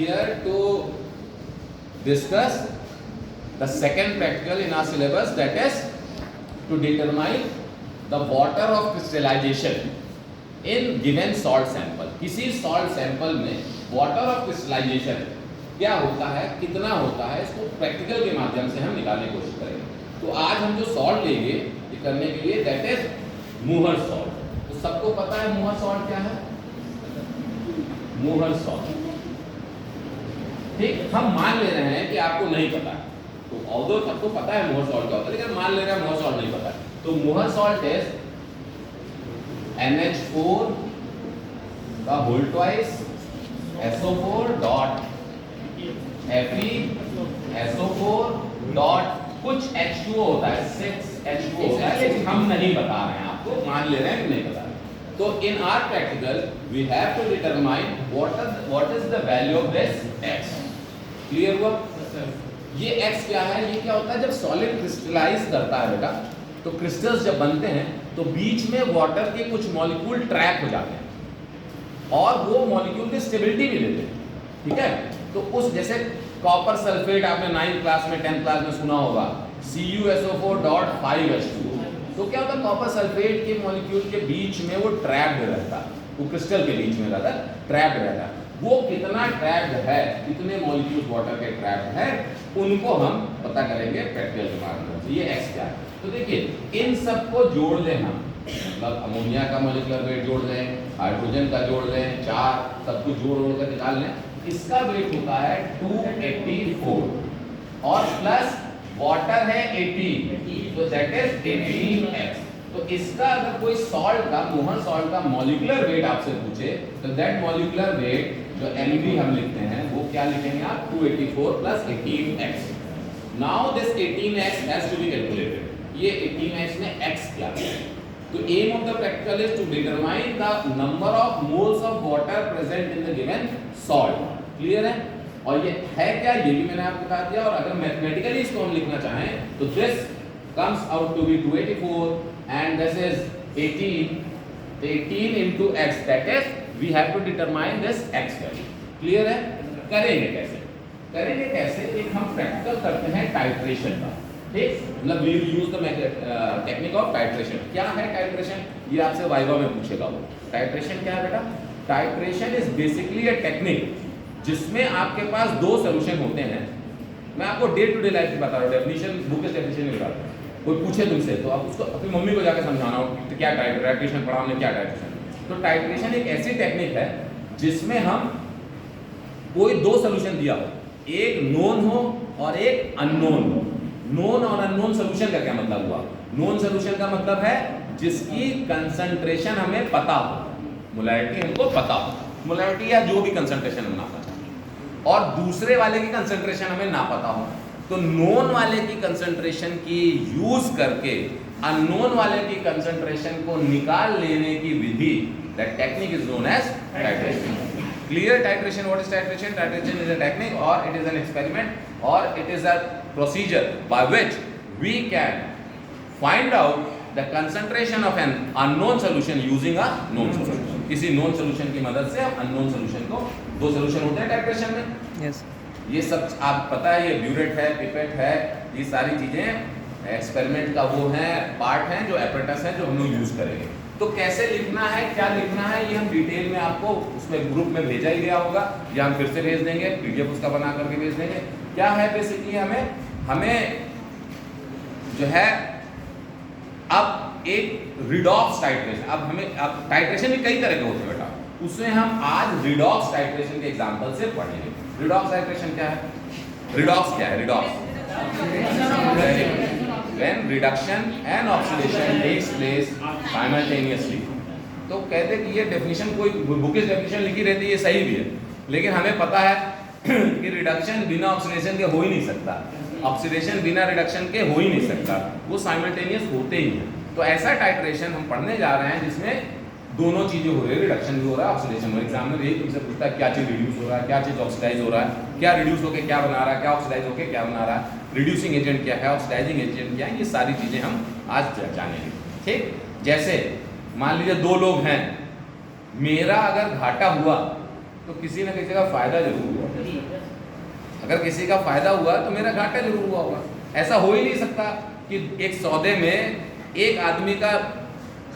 here to discuss the second practical in our syllabus, that is to determine the water of crystallization in given salt sample. किसी salt sample में water of crystallization क्या होता है, कितना होता है, इसको प्रैक्टिकल के माध्यम से हम निकालने की कोशिश करेंगे। तो आज हम जो सॉल्ट लेंगे ये करने के लिए, दैट इज मूहर सॉल्ट। तो सबको पता है मूहर सॉल्ट क्या है? मूहर सॉल्ट, ठीक। हम मान ले रहे हैं कि आपको नहीं पता है, तो ऑल्दो सबको पता है मूहर सॉल्ट क्या होता है, लेकिन मान ले रहे हैं मूहर सॉल्ट नहीं पता है। तो मूहर सॉल्ट इज NH4 का whole twice SO4 dot FeSO4 dot कुछ H2O होता है, 6H2O होता है, लेकिन हम नहीं बता रहे हैं आपको, मान ले रहे हैं कि नहीं बता रहे। तो in our practical we have to determine what is the value of this X। Clear हुआ? ये X क्या है? ये क्या होता है, जब सॉलिड क्रिस्टलाइज करता है बेटा, तो क्रिस्टल्स जब बनते हैं तो बीच में वाटर के कुछ मॉलिक्यूल ट्रैप हो जाते हैं और वो मॉलिक्यूल की स्टेबिलिटी भी लेते हैं, ठीक है। तो उस जैसे कॉपर सल्फेट आपने 9th क्लास में 10th क्लास में सुना होगा, CuSO4.5H2। तो क्या होता है, कॉपर सल्फेट के मॉलिक्यूल के बीच में वो ट्रैप्ड रहता है, वो क्रिस्टल के बीच में रहता है, ट्रैप्ड रहता है। वो कितना ट्रैप्ड है, कितने मॉलिक्यूल्स वाटर के ट्रैप्ड है, उनको हम पता करेंगे प्रैक्टिकल के माध्यम से। ये X क्या है? तो देखिए इन सबको जोड़ लें हम, मतलब अमोनिया का मॉलिक्यूलर वेट जोड़ लें, हाइड्रोजन का जोड़ लें, 4 सब कुछ जोड़ कर निकाल लें। इसका वेट होता है 284 और प्लस वाटर है 18, तो दैट इज 18X। तो इसका अगर कोई सॉल्ट का, मोहन सॉल्ट का मॉलिक्यूलर वेट आपसे पूछे, तो दैट मॉलिक्यूलर वेट जो Mv हम लिखते हैं वो क्या लिखेंगे आप, 284 plus 18X। Now this 18X has to be calculated. ये 18X में X क्या है? तो aim of the practical is to determine the number of moles of water present in the given salt. Clear है? और ये है क्या, ये भी मैंने आपको बता दिया। और अगर मैथमेटिकली इसको हम लिखना चाहें तो this comes out to be 284 and this is 18 into X, that is we have to determine this X value. Clear है? करेंगे कैसे? करेंगे कैसे? एक हम प्रैक्टिकल करते हैं टाइट्रेशन का, ठीक। मतलब we will use the technique of titration. क्या है टाइट्रेशन? ये आपसे वाइवा में पूछेगा वो। टाइट्रेशन क्या है बेटा? Titration is basically a technique जिसमें आपके पास 2 सॉल्यूशन होते हैं। मैं आपको डे टू डे लाइफ की बता रहा हूँ, डेफिनेशन बुक के डेफिनेशन नहीं बता रहा। कोई पूछे तुमसे तो आप उसको अपनी मम्मी को जाकर समझाना हो कि क्या टाइट्रेशन पढ़ा हमने, क्या टाइट्रेशन। तो टाइट्रेशन एक ऐसी टेक्निक है जिसमें हम कोई 2 सॉल्यूशन दिया हो, एक नोन हो और एक अननोन हो। नोन और अननोन सॉल्यूशन का क्या मतलब हुआ? नोन सॉल्यूशन का मतलब है जिसकी कंसंट्रेशन हमें पता हो, मोलैरिटी हमको पता हो, मोलैरिटी या जो भी कंसंट्रेशन हम नापना चाहते हैं, और दूसरे वाले की कंसंट्रेशन हमें ना पता हो। तो नोन वाले की कंसंट्रेशन की यूज करके अननोन वाले की कंसंट्रेशन को निकाल लेने की विधि, that technique is known as titration. Clear titration? What is titration? Titration is a technique or it is an experiment or it is a procedure by which we can find out the concentration of an unknown solution using a known solution. किसी known solution की मदद से हम unknown solution को, 2 solution होते हैं titration में। Yes. ये सब आप पता है, ये ब्यूरेट है, पिपेट है, ये सारी चीजें एक्सपेरिमेंट का वो है, पार्ट है जो एपरेटस है जो हम लोग यूज करेंगे। तो कैसे लिखना है, क्या लिखना है, ये हम डिटेल में आपको उसमें ग्रुप में भेजा ही गया होगा, या हम फिर से भेज देंगे, पीडीएफ उसका बना करके भेज देंगे। क्या है बेसिकली, हमें जो है अब एक रिडॉक्स टाइट्रेशन, अब टाइट्रेशन भी कई तरह के होते हैं बेटा, उसमें हम आज रिडॉक्स टाइट्रेशन के एग्जांपल से पढ़ेंगे। रिडॉक्स टाइट्रेशन क्या है? रिडॉक्स क्या है? Redox when reduction and oxidation takes place simultaneously। तो कहते हैं कि ये डेफिनेशन कोई बुकिश डेफिनेशन लिखी रहती है, ये सही भी है, लेकिन हमें पता है कि रिडक्शन बिना ऑक्सीडेशन के हो ही नहीं सकता, ऑक्सीडेशन बिना रिडक्शन के हो ही नहीं सकता, वो साइमल्टेनियस होते ही हैं। तो ऐसा टाइट्रेशन हम पढ़ने जा रहे हैं जिसमें दोनों चीजें हो रही है, रिडक्शन भी हो रहा है, ऑक्सीडेशन भी। एग्जाम में यही तुमसे पूछता है क्या चीज रिड्यूस हो रहा है, क्या चीज ऑक्सीडाइज हो रहा है, क्या रिड्यूस होकर क्या बना रहा है, क्या ऑक्सीडाइज होकर क्या बना रहा है, रिड्यूसिंग एजेंट क्या है, ऑक्सीडाइजिंग एजेंट क्या है, ये सारी चीजें हम आज जानेंगे। ठीक, जैसे मान लीजिए 2 लोग हैं, मेरा अगर घाटा हुआ तो किसी न किसी का फायदा जरूर हुआ। अगर किसी का फायदा हुआ तो मेरा घाटा जरूर हुआ होगा। ऐसा हो ही नहीं सकता कि एक सौदे में एक आदमी का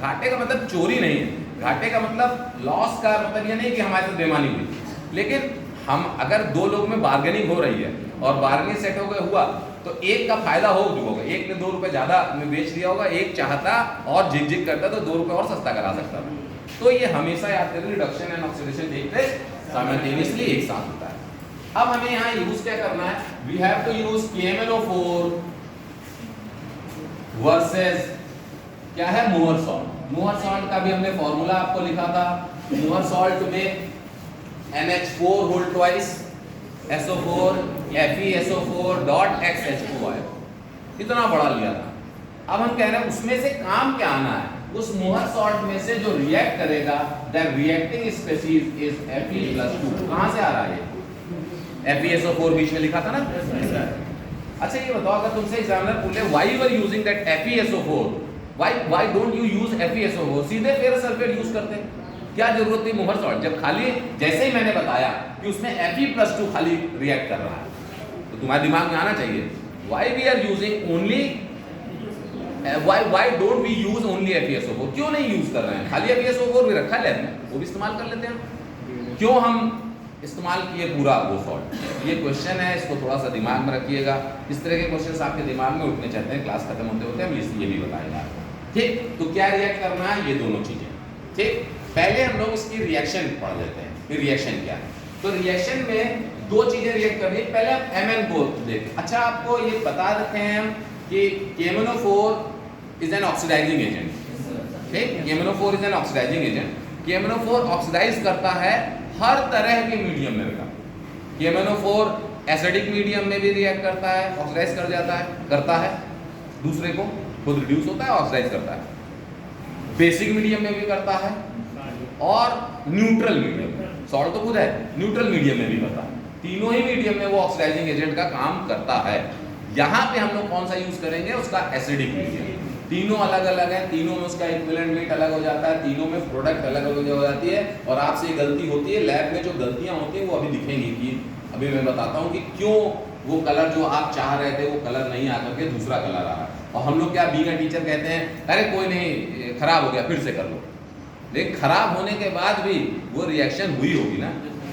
घाटे का मतलब चोरी नहीं है, घाटे का मतलब लॉस का मतलब ये नहीं कि हमारे साथ बेईमानी हुई, लेकिन हम अगर दो लोग में बार्गेनिंग हो रही है और बार्गेनिंग सेट हो गया हुआ तो एक का फायदा हो चुका होगा, एक ने 2 रुपए ज्यादा में बेच दिया होगा, एक चाहता और झिक करता तो 2 रुपए और सस्ता करा सकता था। तो ये हमेशा याद करें, reduction and oxidation take place simultaneously एक साथ होता है। अब हमें यहाँ यूज क्या करना है, we have to use KMnO4 versus क्या है मोअर सॉल्ट। मोअर सॉल्ट का भी हमने फॉर्मूला आपको लिखा था, मोअर सॉल्ट में NH4 whole twice SO4 FeSO4 dot XH2 आया, इतना बड़ा लिया था। अब हम कह रहे हैं उसमें से काम क्या आना है, उस मोहर सॉल्ट में से जो रिएक्ट करेगा the reacting species is Fe+2। कहां से आ रहा है ये FeSO4 बीच में लिखा था ना। अच्छा ये बताओ, अगर तुमसे एग्जामिनर पूछे why you are using that FeSO4, why don't you use FeSO4, सीधे फेरस सल्फेट यूज करते हैं, क्या जरूरत थी मोहर सॉल्ट, जब खाली जैसे ही मैंने बताया कि उसमें Fe+2 खाली रिएक्ट कर रहा है तो तुम्हारे दिमाग में आना चाहिए why we are using only, why don't we use only FeSO4, क्यों नहीं यूज कर रहे हैं, खाली FeSO4 भी रखा है वो भी इस्तेमाल कर लेते हैं, क्यों हम इस्तेमाल किए पूरा वो सॉल्ट। ये क्वेश्चन है, इसको थोड़ा सा दिमाग में रखिएगा, इस तरह के क्वेश्चंस आपके दिमाग में उठने चाहते हैं, क्लास खत्म होते होते हम ये भी बताएंगे आपको, ठीक। तो क्या रिएक्ट करना है, ये दोनों चीजें, ठीक। पहले हम लोग इसकी रिएक्शन पढ़ लेते हैं कि रिएक्शन क्या है। तो रिएक्शन में 2 चीजें रिएक्ट करनी है, पहले आप Mn को देखें। अच्छा आपको ये बता रखे हैं हम कि KMnO4 is an oxidising agent, ठीक। KMnO4 is an oxidising agent, KMnO4 oxidise करता है हर तरह के मीडियम में बेटा। KMnO4 एसिडिक मीडियम में भी रिएक्ट करता है, ऑक्सीडाइज कर जाता है, करता है दूसरे को, खुद रिड्यूस होता है, ऑक्सीडाइज करता है, बेसिक मीडियम में भी करता है और न्यूट्रल मीडियम में, सॉल्ट तो खुद है, न्यूट्रल मीडियम में भी करता है, तीनों ही मीडियम में वो ऑक्सीडाइजिंग एजेंट का काम करता है। यहाँ पे हम लोग कौन सा यूज करेंगे, उसका एसिडिक मीडियम। तीनों अलग अलग है, तीनों में उसका इक्विवेलेंट वेट अलग हो जाता है, तीनों में प्रोडक्ट अलग अलग हो जाती है, और आपसे गलती होती है, लैब में जो गलतियां होती हैं वो अभी दिखेंगी कि अभी मैं बताता हूँ कि क्यों वो कलर जो आप चाह रहे थे वो कलर नहीं आकर के दूसरा कलर आ रहा है, और हम लोग क्या बीइंग अ टीचर कहते हैं अरे कोई नहीं खराब हो गया फिर से कर लो, लेकिन खराब होने के बाद भी वो रिएक्शन हुई होगी ना,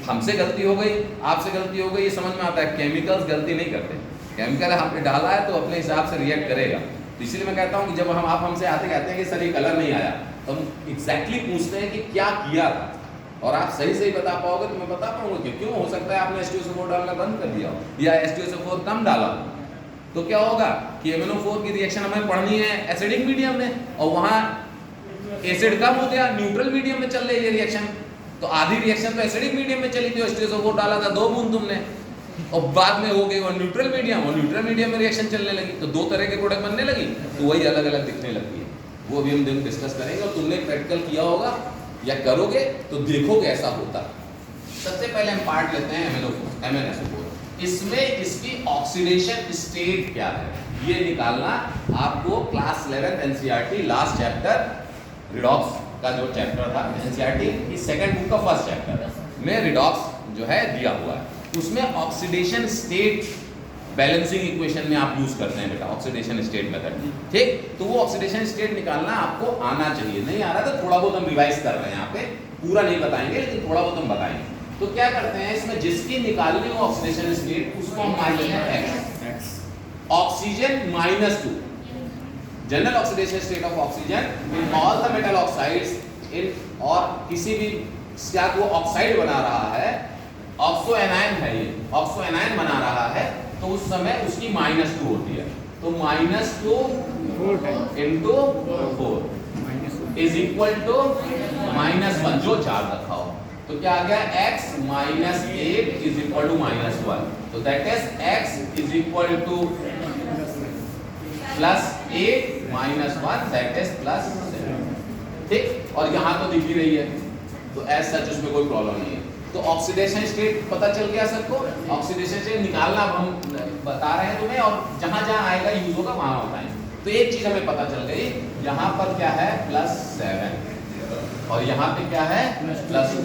हमसे गलती हो गई, आपसे गलती हो गई, ये समझ में आता है। केमिकल्स गलती नहीं करते, केमिकल हमने डाला है तो अपने हिसाब से रिएक्ट करेगा। तो इसलिए मैं कहता हूँ कि जब आप हमसे आते कहते हैं कि सर ये कलर नहीं आया, तो हम एग्जैक्टली पूछते हैं कि क्या किया था, और आप सही सही बता पाओगे तो मैं बता पाऊंगा कि क्यों। हो सकता है आपने H2SO4 डालना बंद कर दिया या H2SO4 कम डाला, तो क्या होगा कि KMnO4 की रिएक्शन हमें पढ़नी है एसिडिक मीडियम में, और वहाँ एसिड कम हो गया, न्यूट्रल मीडियम में चल रही है रिएक्शन, तो आधी रिएक्शन तो एसिडिक मीडियम में चली थी, H2SO4 डाला था 2 बूंद तुमने, और बाद में हो गई वो न्यूट्रल मीडियम, और न्यूट्रल मीडियम में रिएक्शन चलने लगी, तो 2 तरह के प्रोडक्ट बनने लगी, तो वही अलग अलग दिखने लगती है। वो भी हम दिन डिस्कस करेंगे, और तुमने प्रैक्टिकल किया होगा या करोगे तो देखोगे ऐसा होता। सबसे पहले हम पार्ट लेते हैं MnSO4। इसमें इसकी ऑक्सीडेशन स्टेट क्या है ये निकालना आपको class 11 NCERT last chapter redox का जो चैप्टर था NCERT की सेकंड बुक का फर्स्ट चैप्टर में रिडॉक्स जो है दिया हुआ है, उसमें ऑक्सीडेशन स्टेट बैलेंसिंग इक्वेशन में आप यूज करते हैं बेटा ऑक्सीडेशन स्टेट मेथड, ठीक। तो वो ऑक्सीडेशन स्टेट निकालना आपको आना चाहिए, नहीं आ रहा तो थोड़ा बहुत हम रिवाइज कर रहे हैं, यहाँ पे पूरा नहीं बताएंगे लेकिन थोड़ा बहुत हम बताएंगे। तो क्या करते हैं इसमें, जिसकी निकालनी हो ऑक्सीडेशन स्टेट उसको हम मान लेते हैं X, oxygen -2, general oxidation state of oxygen in all the metal oxides इन, और किसी भी क्या वो ऑक्साइड बना रहा है, ऑक्सो एनायन है ये, ऑक्सो एनायन बना रहा है, तो उस समय उसकी -2 होती है, तो -2 इंटू 4 इज इक्वल टू -1 जो चार्ज रखा हो, तो क्या आ गया x -8 इज इक्वल टू -1, तो that is x is equal to +8 -1 that is +7, ठीक। और यहाँ तो दिख ही रही है, तो एज सच उसमें कोई प्रॉब्लम नहीं है। तो ऑक्सीडेशन स्टेट पता चल गया सबको, ऑक्सीडेशन स्टेट निकालना हम बता रहे हैं तुम्हें, और जहां जहां आएगा यूज होगा वहां बताएंगे। तो एक चीज हमें पता चल गई, यहाँ पर क्या है +7 और यहाँ पे क्या है +2,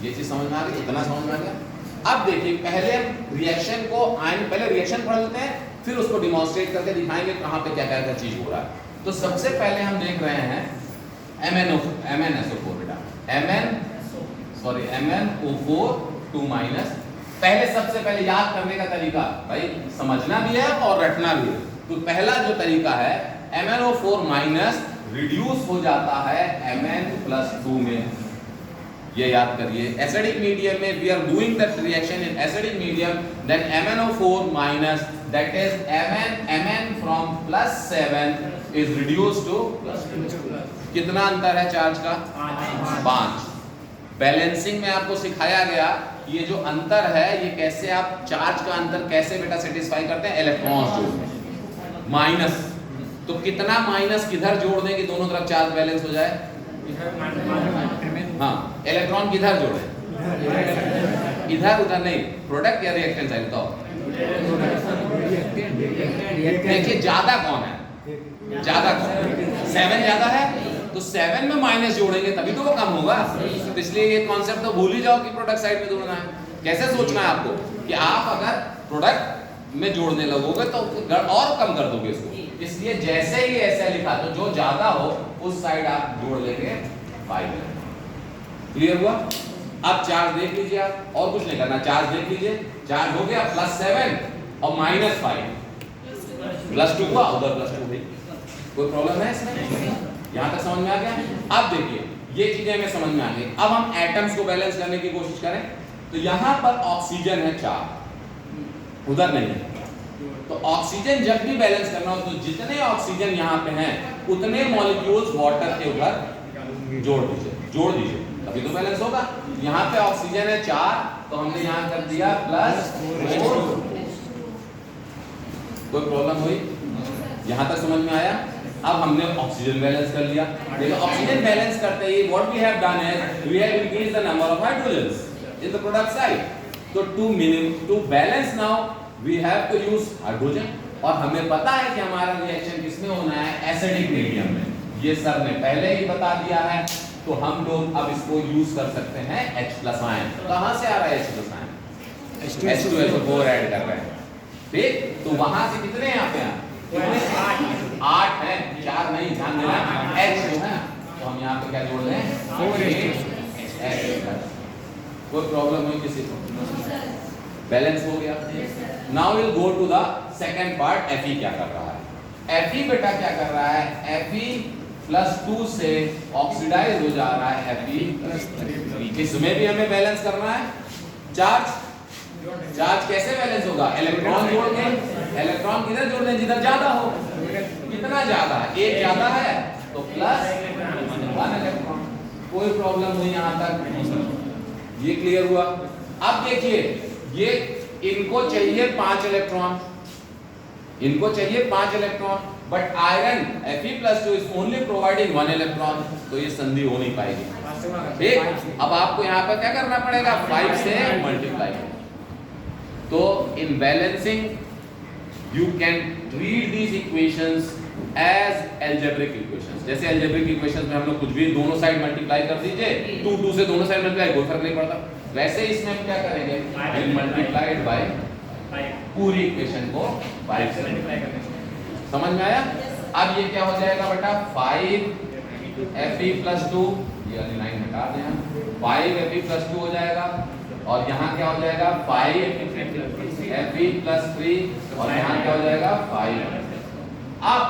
ये चीज समझ में आ गई, इतना समझ में आ गया, अब देखिए पहले हम रिएक्शन को पहले रिएक्शन पढ़ लेते हैं, फिर उसको डिमॉन्स्ट्रेट करके दिखाएंगे कहाँ पे क्या क्या चीज हो रहा है। तो सबसे पहले हम देख रहे हैं MnSO4 बेटा, MnO4 2 माइनस। पहले सबसे पहले याद करने का तरीका भाई समझना भी है और रटना भी है। तो पहला जो तरीका है MnO4 माइनस रिड्यूस हो जाता है Mn+2 में, ये याद करिए। एसिडिक मीडियम में we are doing that reaction in acidic medium, then MnO4 minus that is Mn from +7 is reduced to +2। कितना अंतर है चार्ज का? 5। बैलेंसिंग में आपको सिखाया गया ये जो अंतर है ये कैसे आप चार्ज का अंतर कैसे बेटा सेटिस्फाई करते हैं, इलेक्ट्रॉन्स जोड़ते माइनस। तो कितना माइनस किधर जोड़ दें कि दोनों तरफ चार्ज बैलेंस हो जाए? हाँ, इलेक्ट्रॉन किधर जोड़े? इधर उधर नहीं, प्रोडक्ट या रिएक्टेंट साइड बताओ। देखिए ज्यादा कौन है? ज्यादा कौन? 7 ज्यादा है, तो 7 में माइनस जोड़ेंगे तभी तो वो कम होगा। तो इसलिए ये कॉन्सेप्ट तो भूल ही जाओ कि प्रोडक्ट साइड में जोड़ना है। कैसे सोचना है आपको कि आप अगर प्रोडक्ट में जोड़ने लगोगे तो और कम कर दोगे इसको। इसलिए जैसे ही ऐसा लिखा तो जो ज्यादा हो उस साइड आप जोड़ लेंगे 5। क्लियर हुआ? अब चार्ज देख लीजिए आप, और कुछ नहीं करना, चार्ज देख लीजिए। चार्ज हो गया +7 और -5, +2 हुआ, उधर +2 हुई। कोई प्रॉब्लम है इसमें? यहाँ तक समझ में आ गया? अब देखिए ये चीजें हमें समझ में आ गई। अब हम एटम्स को बैलेंस करने की कोशिश करें। तो यहाँ पर ऑक्सीजन है 4, उधर नहीं है। तो ऑक्सीजन जब भी बैलेंस करना हो तो जितने ऑक्सीजन यहाँ पे हैं उतने मॉलिक्यूल्स वाटर के उधर जोड़ दीजिए तभी तो बैलेंस होगा। यहाँ पे ऑक्सीजन है 4, तो हमने यहाँ कर दिया +4। कोई प्रॉब्लम हुई? यहाँ तक समझ में आया? अब हमने ऑक्सीजन बैलेंस कर लिया। देखो ऑक्सीजन बैलेंस करते ही what we have done is we have increased the number of hydrogens in the product side. तो to balance now we have to use hydrogen, और हमें पता है कि हमारा रिएक्शन किसमें होना है, एसिडिक मीडियम में। ये सर ने पहले ही बता दिया है, तो हम लोग अब इसको यूज कर सकते हैं H+ आयन। कहां से आ रहा है H+ आयन? H2SO4 ऐड कर रहे हैं, ठीक। तो वहां से कितने यहाँ पे हैं? 8 हैं, 4 नहीं, ध्यान देना। H जो है तो हम यहाँ पे क्या जोड़ लें? 4H+। कोई प्रॉब्लम हुई किसी को? बैलेंस हो गया। Now will go to the second part. Fe क्या कर रहा है? Fe बेटा क्या कर रहा है? Fe+2 से ऑक्सीडाइज हो जा रहा है Fe+3। इसमें भी हमें बैलेंस करना है चार्ज। चार्ज कैसे बैलेंस होगा? इलेक्ट्रॉन जोड़ के। इलेक्ट्रॉन किधर जोड़ दें? जिधर ज्यादा हो। कितना ज्यादा है? 1 ज्यादा है तो +1 इलेक्ट्रॉन। कोई प्रॉब्लम नहीं यहाँ तक? ये क्लियर हुआ? अब देखिए ये इनको चाहिए 5 इलेक्ट्रॉन, इनको चाहिए 5 electron, but iron Fe+2 is only providing 1 electron, तो ये संधि हो नहीं पाएगी, ठीक। अब आपको यहाँ पर क्या करना पड़ेगा? 5 से मल्टीप्लाई। तो in balancing you can treat these equations as algebraic equations। जैसे algebraic equations में हम लोग कुछ भी दोनों साइड मल्टीप्लाई कर दीजिए, 2 से दोनों साइड मल्टीप्लाई, कोई फर्क नहीं पड़ता। वैसे इसमें हम क्या करेंगे? मल्टीप्लाइड बाय पूरी इक्वेशन को 5 से मल्टीप्लाई करेंगे। समझ में आया? अब ये क्या हो जाएगा बेटा? 5 Fe+2, ये वाली लाइन हटा दें हम, 5 Fe+2 हो जाएगा, और यहाँ क्या हो जाएगा? 5 Fe+3, और यहाँ क्या हो जाएगा? 5। अब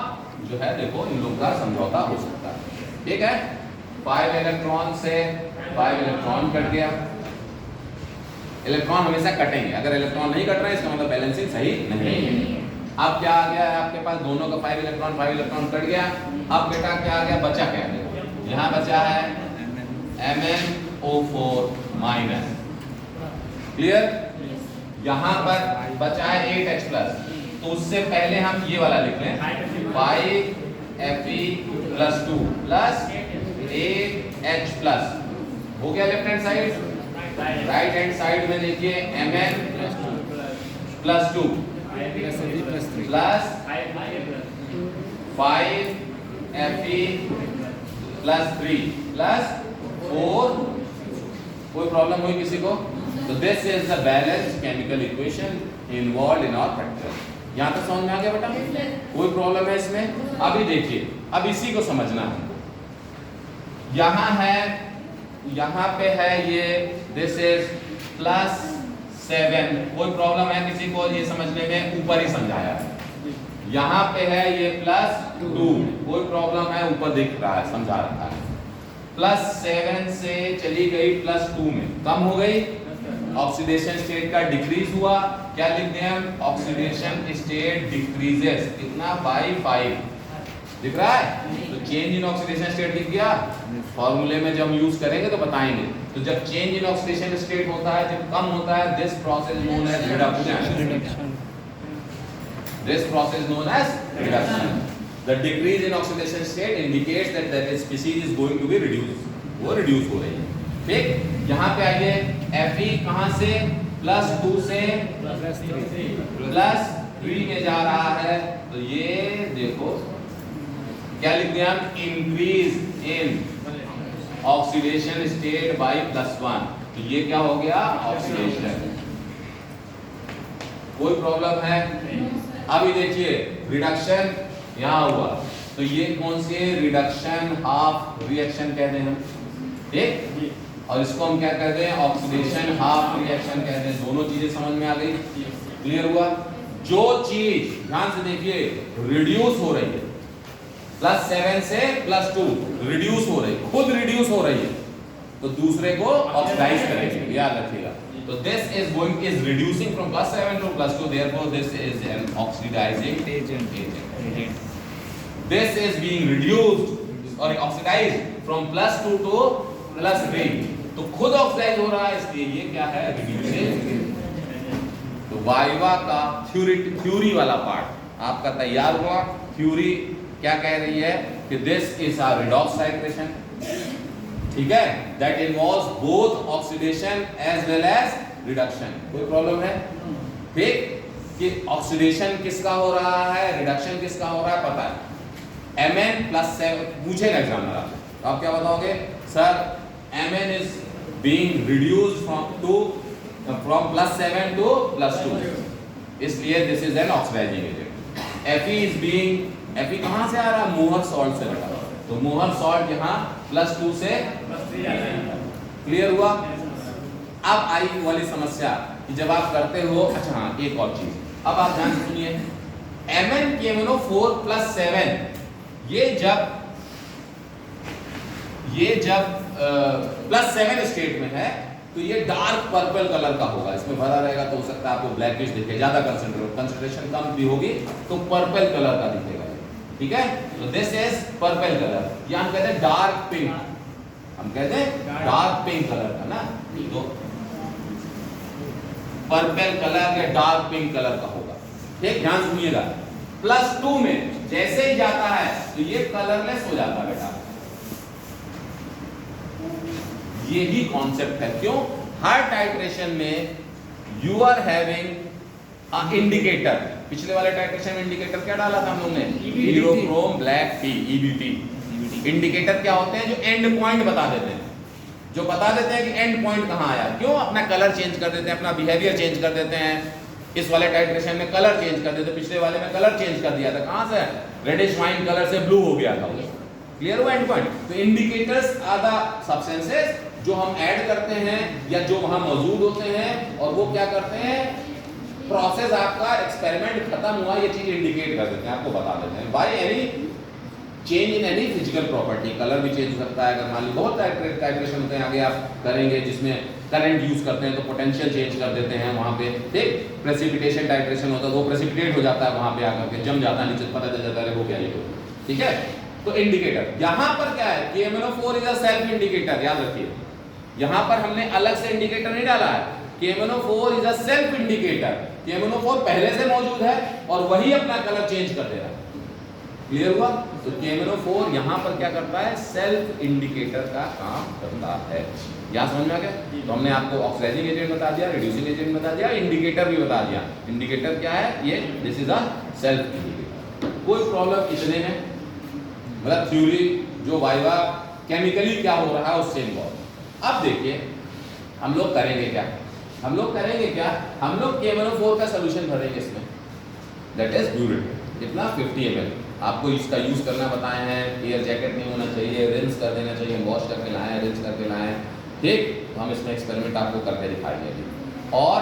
जो है देखो इन लोग का समझौता हो सकता है, ठीक है। 5 इलेक्ट्रॉन से 5 इलेक्ट्रॉन कट गया। इलेक्ट्रॉन हमेशा कटेंगे, अगर इलेक्ट्रॉन नहीं कट रहे हैं इसका मतलब बैलेंसिंग सही नहीं है। अब क्या आ गया है आपके पास? दोनों का 5 इलेक्ट्रॉन कट गया। अब बेटा क्या आ गया? बचा क्या है? यहाँ बचा है MnO4 माइनस। क्लियर? यहाँ पर बचा है 8H+, तो उससे पहले हम ये वाला लिख लें 5 Fe+2 प्लस 8H+। हो गया left hand side. Right hand side में देखिए Mn+2 प्लस 5 Fe+3 प्लस 4। कोई प्रॉब्लम हुई किसी को? तो this is the balance chemical equation involve in our practical. यहाँ तक समझ में आ गया बेटा? कोई प्रॉब्लम है इसमें? अभी देखिए, अब इसी को समझना है। यहाँ है, यहाँ पे है ये दिस इज +7, कोई प्रॉब्लम है किसी को ये समझने में? ऊपर ही समझाया है। यहाँ पे है ये +2, कोई प्रॉब्लम है? ऊपर दिख रहा है, समझा रखा है। +7 से चली गई +2 में, कम हो गई, ऑक्सीडेशन स्टेट का डिक्रीज हुआ। क्या लिख दें हम? ऑक्सीडेशन स्टेट डिक्रीजेस कितना? बाय 5। दिख रहा है? तो चेंज इन ऑक्सीडेशन स्टेट दिख गया। फॉर्मूले में जब हम यूज करेंगे तो बताएंगे। तो जब चेंज इन ऑक्सीडेशन स्टेट होता है, जब कम होता है, this process known as reduction. This process known as reduction. The decrease in oxidation state indicates that that species is going to be reduced. वो reduce हो रही है। ठीक? यहाँ पे आइए, Fe कहाँ से? +2 से +3 में जा रहा है। तो ये देखो क्या लिख दिया हम? Increase in oxidation state by +1। तो ये क्या हो गया? ऑक्सीडेशन। कोई प्रॉब्लम है? अभी देखिए, रिडक्शन यहाँ हुआ, तो ये कौन सी रिडक्शन? हाफ रिएक्शन कहते हैं हम, ठीक? और इसको हम क्या कहते हैं? ऑक्सीडेशन हाफ रिएक्शन कहते हैं। दोनों चीजें समझ में आ गई? क्लियर हुआ? जो चीज, ध्यान से देखिए, रिड्यूस हो रही है, +7 से +2 रिड्यूस हो रही है, खुद रिड्यूस हो रही है, तो दूसरे को ऑक्सीडाइज करेंगे, याद रखिएगा। So this is reducing from +7 to +2. Therefore, this is an oxidizing agent. This is being reduced or oxidized from +2 to +3. तो खुद ऑक्सीडाइज हो रहा है, इसलिए ये क्या है? रिड्यूसिंग। तो वाइवा का थ्योरी वाला पार्ट आपका तैयार हुआ। थ्योरी क्या कह रही है? कि this is a redox titration, ठीक है, that involves both oxidation as well as reduction. कोई प्रॉब्लम है? ठीक, कि ऑक्सीडेशन किसका हो रहा है, रिडक्शन किसका हो रहा है, पता है। Mn+7 पूछेगा एग्जामिनर आपसे, तो आप क्या बताओगे? Sir Mn is being reduced from +7 to +2, इसलिए this is an oxidising agent. Fe is being, Fe कहां से आ रहा है? मोहर सॉल्ट से लगा, तो मोहर सॉल्ट यहाँ +2 से क्लियर हुआ। अब आई वाली समस्या कि जब आप करते हो, अच्छा हाँ एक और चीज, अब आप ध्यान से सुनिए, MnKMnO4+7 ये जब +7 स्टेट में है तो ये डार्क पर्पल कलर का होगा, इसमें भरा रहेगा तो हो सकता है आपको ब्लैकिश दिखे, ज्यादा कंसंट्रेशन कम भी होगी तो पर्पल कलर का दिखेगा, ठीक है। तो दिस इज पर्पल कलर, या हम कहते हैं डार्क पिंक, हम कहते हैं डार्क पिंक कलर का ना, तो पर्पल कलर या डार्क पिंक कलर का होगा, ठीक। ध्यान सुनिएगा, +2 में जैसे ही जाता है तो ये कलरलेस हो जाता है बेटा, यही कॉन्सेप्ट है। क्यों? हर टाइट्रेशन में यू आर हैविंग इंडिकेटर, पिछले वाले टाइट्रेशन में इंडिकेटर क्या डाला था हम लोग ने, हीरोक्रोम ब्लैक टी, EBT। इंडिकेटर क्या होते हैं? जो एंड पॉइंट बता देते हैं, जो बता देते हैं कि एंड पॉइंट कहाँ आया। क्यों? अपना कलर चेंज कर देते हैं, अपना बिहेवियर चेंज कर देते हैं। इस वाले टाइट्रेशन में कलर चेंज कर देते, पिछले वाले में कलर चेंज कर दिया था, कहाँ से रेडिश वाइन कलर से ब्लू हो गया था। क्लियर हुआ एंड पॉइंट? तो इंडिकेटर्स आर द सब्सटेंसेस जो हम ऐड करते हैं या जो वहां मौजूद होते हैं, और वो क्या करते हैं, प्रोसेस आपका एक्सपेरिमेंट खत्म हुआ ये चीज इंडिकेट कर देते हैं, आपको बता देते हैं by any change in any physical property. Colour भी चेंज हो सकता है, अगर मान ली बहुत टाइट्रेशन होते हैं, आगे आप करेंगे जिसमें करंट यूज करते हैं तो पोटेंशियल चेंज कर देते हैं वहां पे, ठीक। प्रेसिपिटेशन टाइट्रेशन होता है, वो प्रेसिपिटेट हो जाता है वहां पे आकर के, जम जाता है नीचे, पता चल जाता है वो क्या है, ठीक है। तो इंडिकेटर यहां पर क्या है, KMnO4 is a self indicator, याद रखिए। यहां पर हमने अलग से इंडिकेटर नहीं डाला है, KMnO4 is a self indicator. KMnO4 पहले से मौजूद है और वही अपना कलर चेंज कर दे रहा है। क्लियर हुआ? तो KMnO4 यहां पर क्या करता है, सेल्फ इंडिकेटर का काम करता है। यहां समझ में आ गया? तो हमने आपको ऑक्सीडाइजिंग एजेंट बता दिया, रिड्यूसिंग एजेंट बता दिया, इंडिकेटर भी बता दिया। इंडिकेटर क्या है? ये this is a self indicator. कोई प्रॉब्लम इतने में, मतलब थ्योरी जो वाइवा केमिकली क्या हो रहा है उससे इन्वॉल्व। अब देखिए हम लोग करेंगे क्या, हम लोग करेंगे क्या, हम लोग KMnO4 का सोल्यूशन भरेंगे इसमें, दैट इज ब्यूरेट, कितना 50 ml। आपको इसका यूज करना बताए हैं, एयर जैकेट नहीं होना चाहिए, रिंस कर देना चाहिए, वॉश करके लाएं, रिंस करके लाएं, ठीक। तो हम इसमें एक्सपेरिमेंट आपको करके दिखाएंगे अभी। और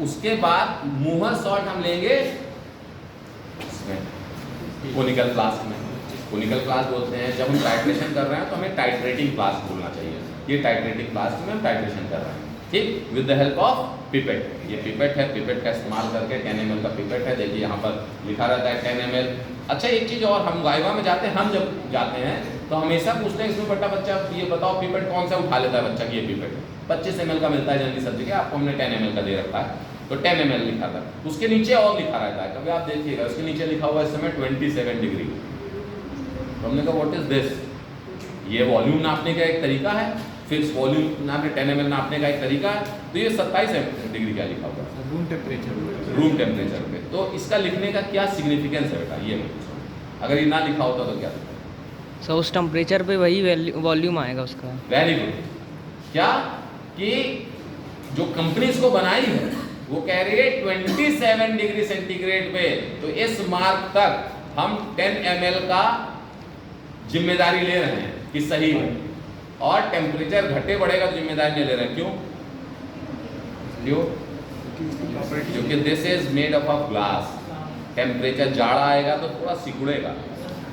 उसके बाद मुहर सॉल्ट हम लेंगे इसमें कोनिकल फ्लास्क में। कोनिकल फ्लास्क बोलते हैं, जब हम टाइट्रेशन कर रहे हैं तो हमें टाइट्रेटिंग फ्लास्क बोलना चाहिए। ये टाइट्रेटिंग फ्लास्क में हम टाइट्रेशन कर रहे हैं, ठीक, with the help of pipette. ये पिपेट है, पिपेट का इस्तेमाल करके 10 ml का पिपेट है, देखिए यहाँ पर लिखा रहता है 10 ml। अच्छा एक चीज़ और, हम वाइवा में जाते हैं, हम जब जाते हैं तो हमेशा पूछते हैं इसमें बच्चा ये बताओ पिपेट कौन सा उठा लेता है बच्चा की, ये पिपेट 25 ml का मिलता है जनरली सब जगह, आपको हमने 10 ml का दे रखा है, तो 10 ml लिखा था, उसके नीचे और लिखा रहता है, कभी आप देखिएगा उसके नीचे लिखा हुआ है इस समय 27 डिग्री। तो हमने कहा व्हाट इज दिस, ये वॉल्यूम नापने का एक तरीका है, फिक्स वॉल्यूम नापने 10 ml नापने का एक तरीका है। तो ये 27 डिग्री क्या लिखा हुआ है, रूम टेम्परेचर पे। तो इसका लिखने का क्या सिग्निफिकेंस है बेटा, ये अगर ये ना लिखा होता तो क्या होता? सो उस टेम्परेचर पे वही वॉल्यूम आएगा उसका। Very good. क्या कि जो कंपनी इसको बनाई है वो कह रही है 27 डिग्री सेंटीग्रेड पे, तो इस मार्क तक हम 10 ml का जिम्मेदारी ले रहे हैं कि सही है, और टेम्परेचर घटे बढ़ेगा तो जिम्मेदारी नहीं ले रहे हैं। क्यों? क्योंकि this is made up of glass. Temperature जाड़ा आएगा तो थोड़ा सिकुड़ेगा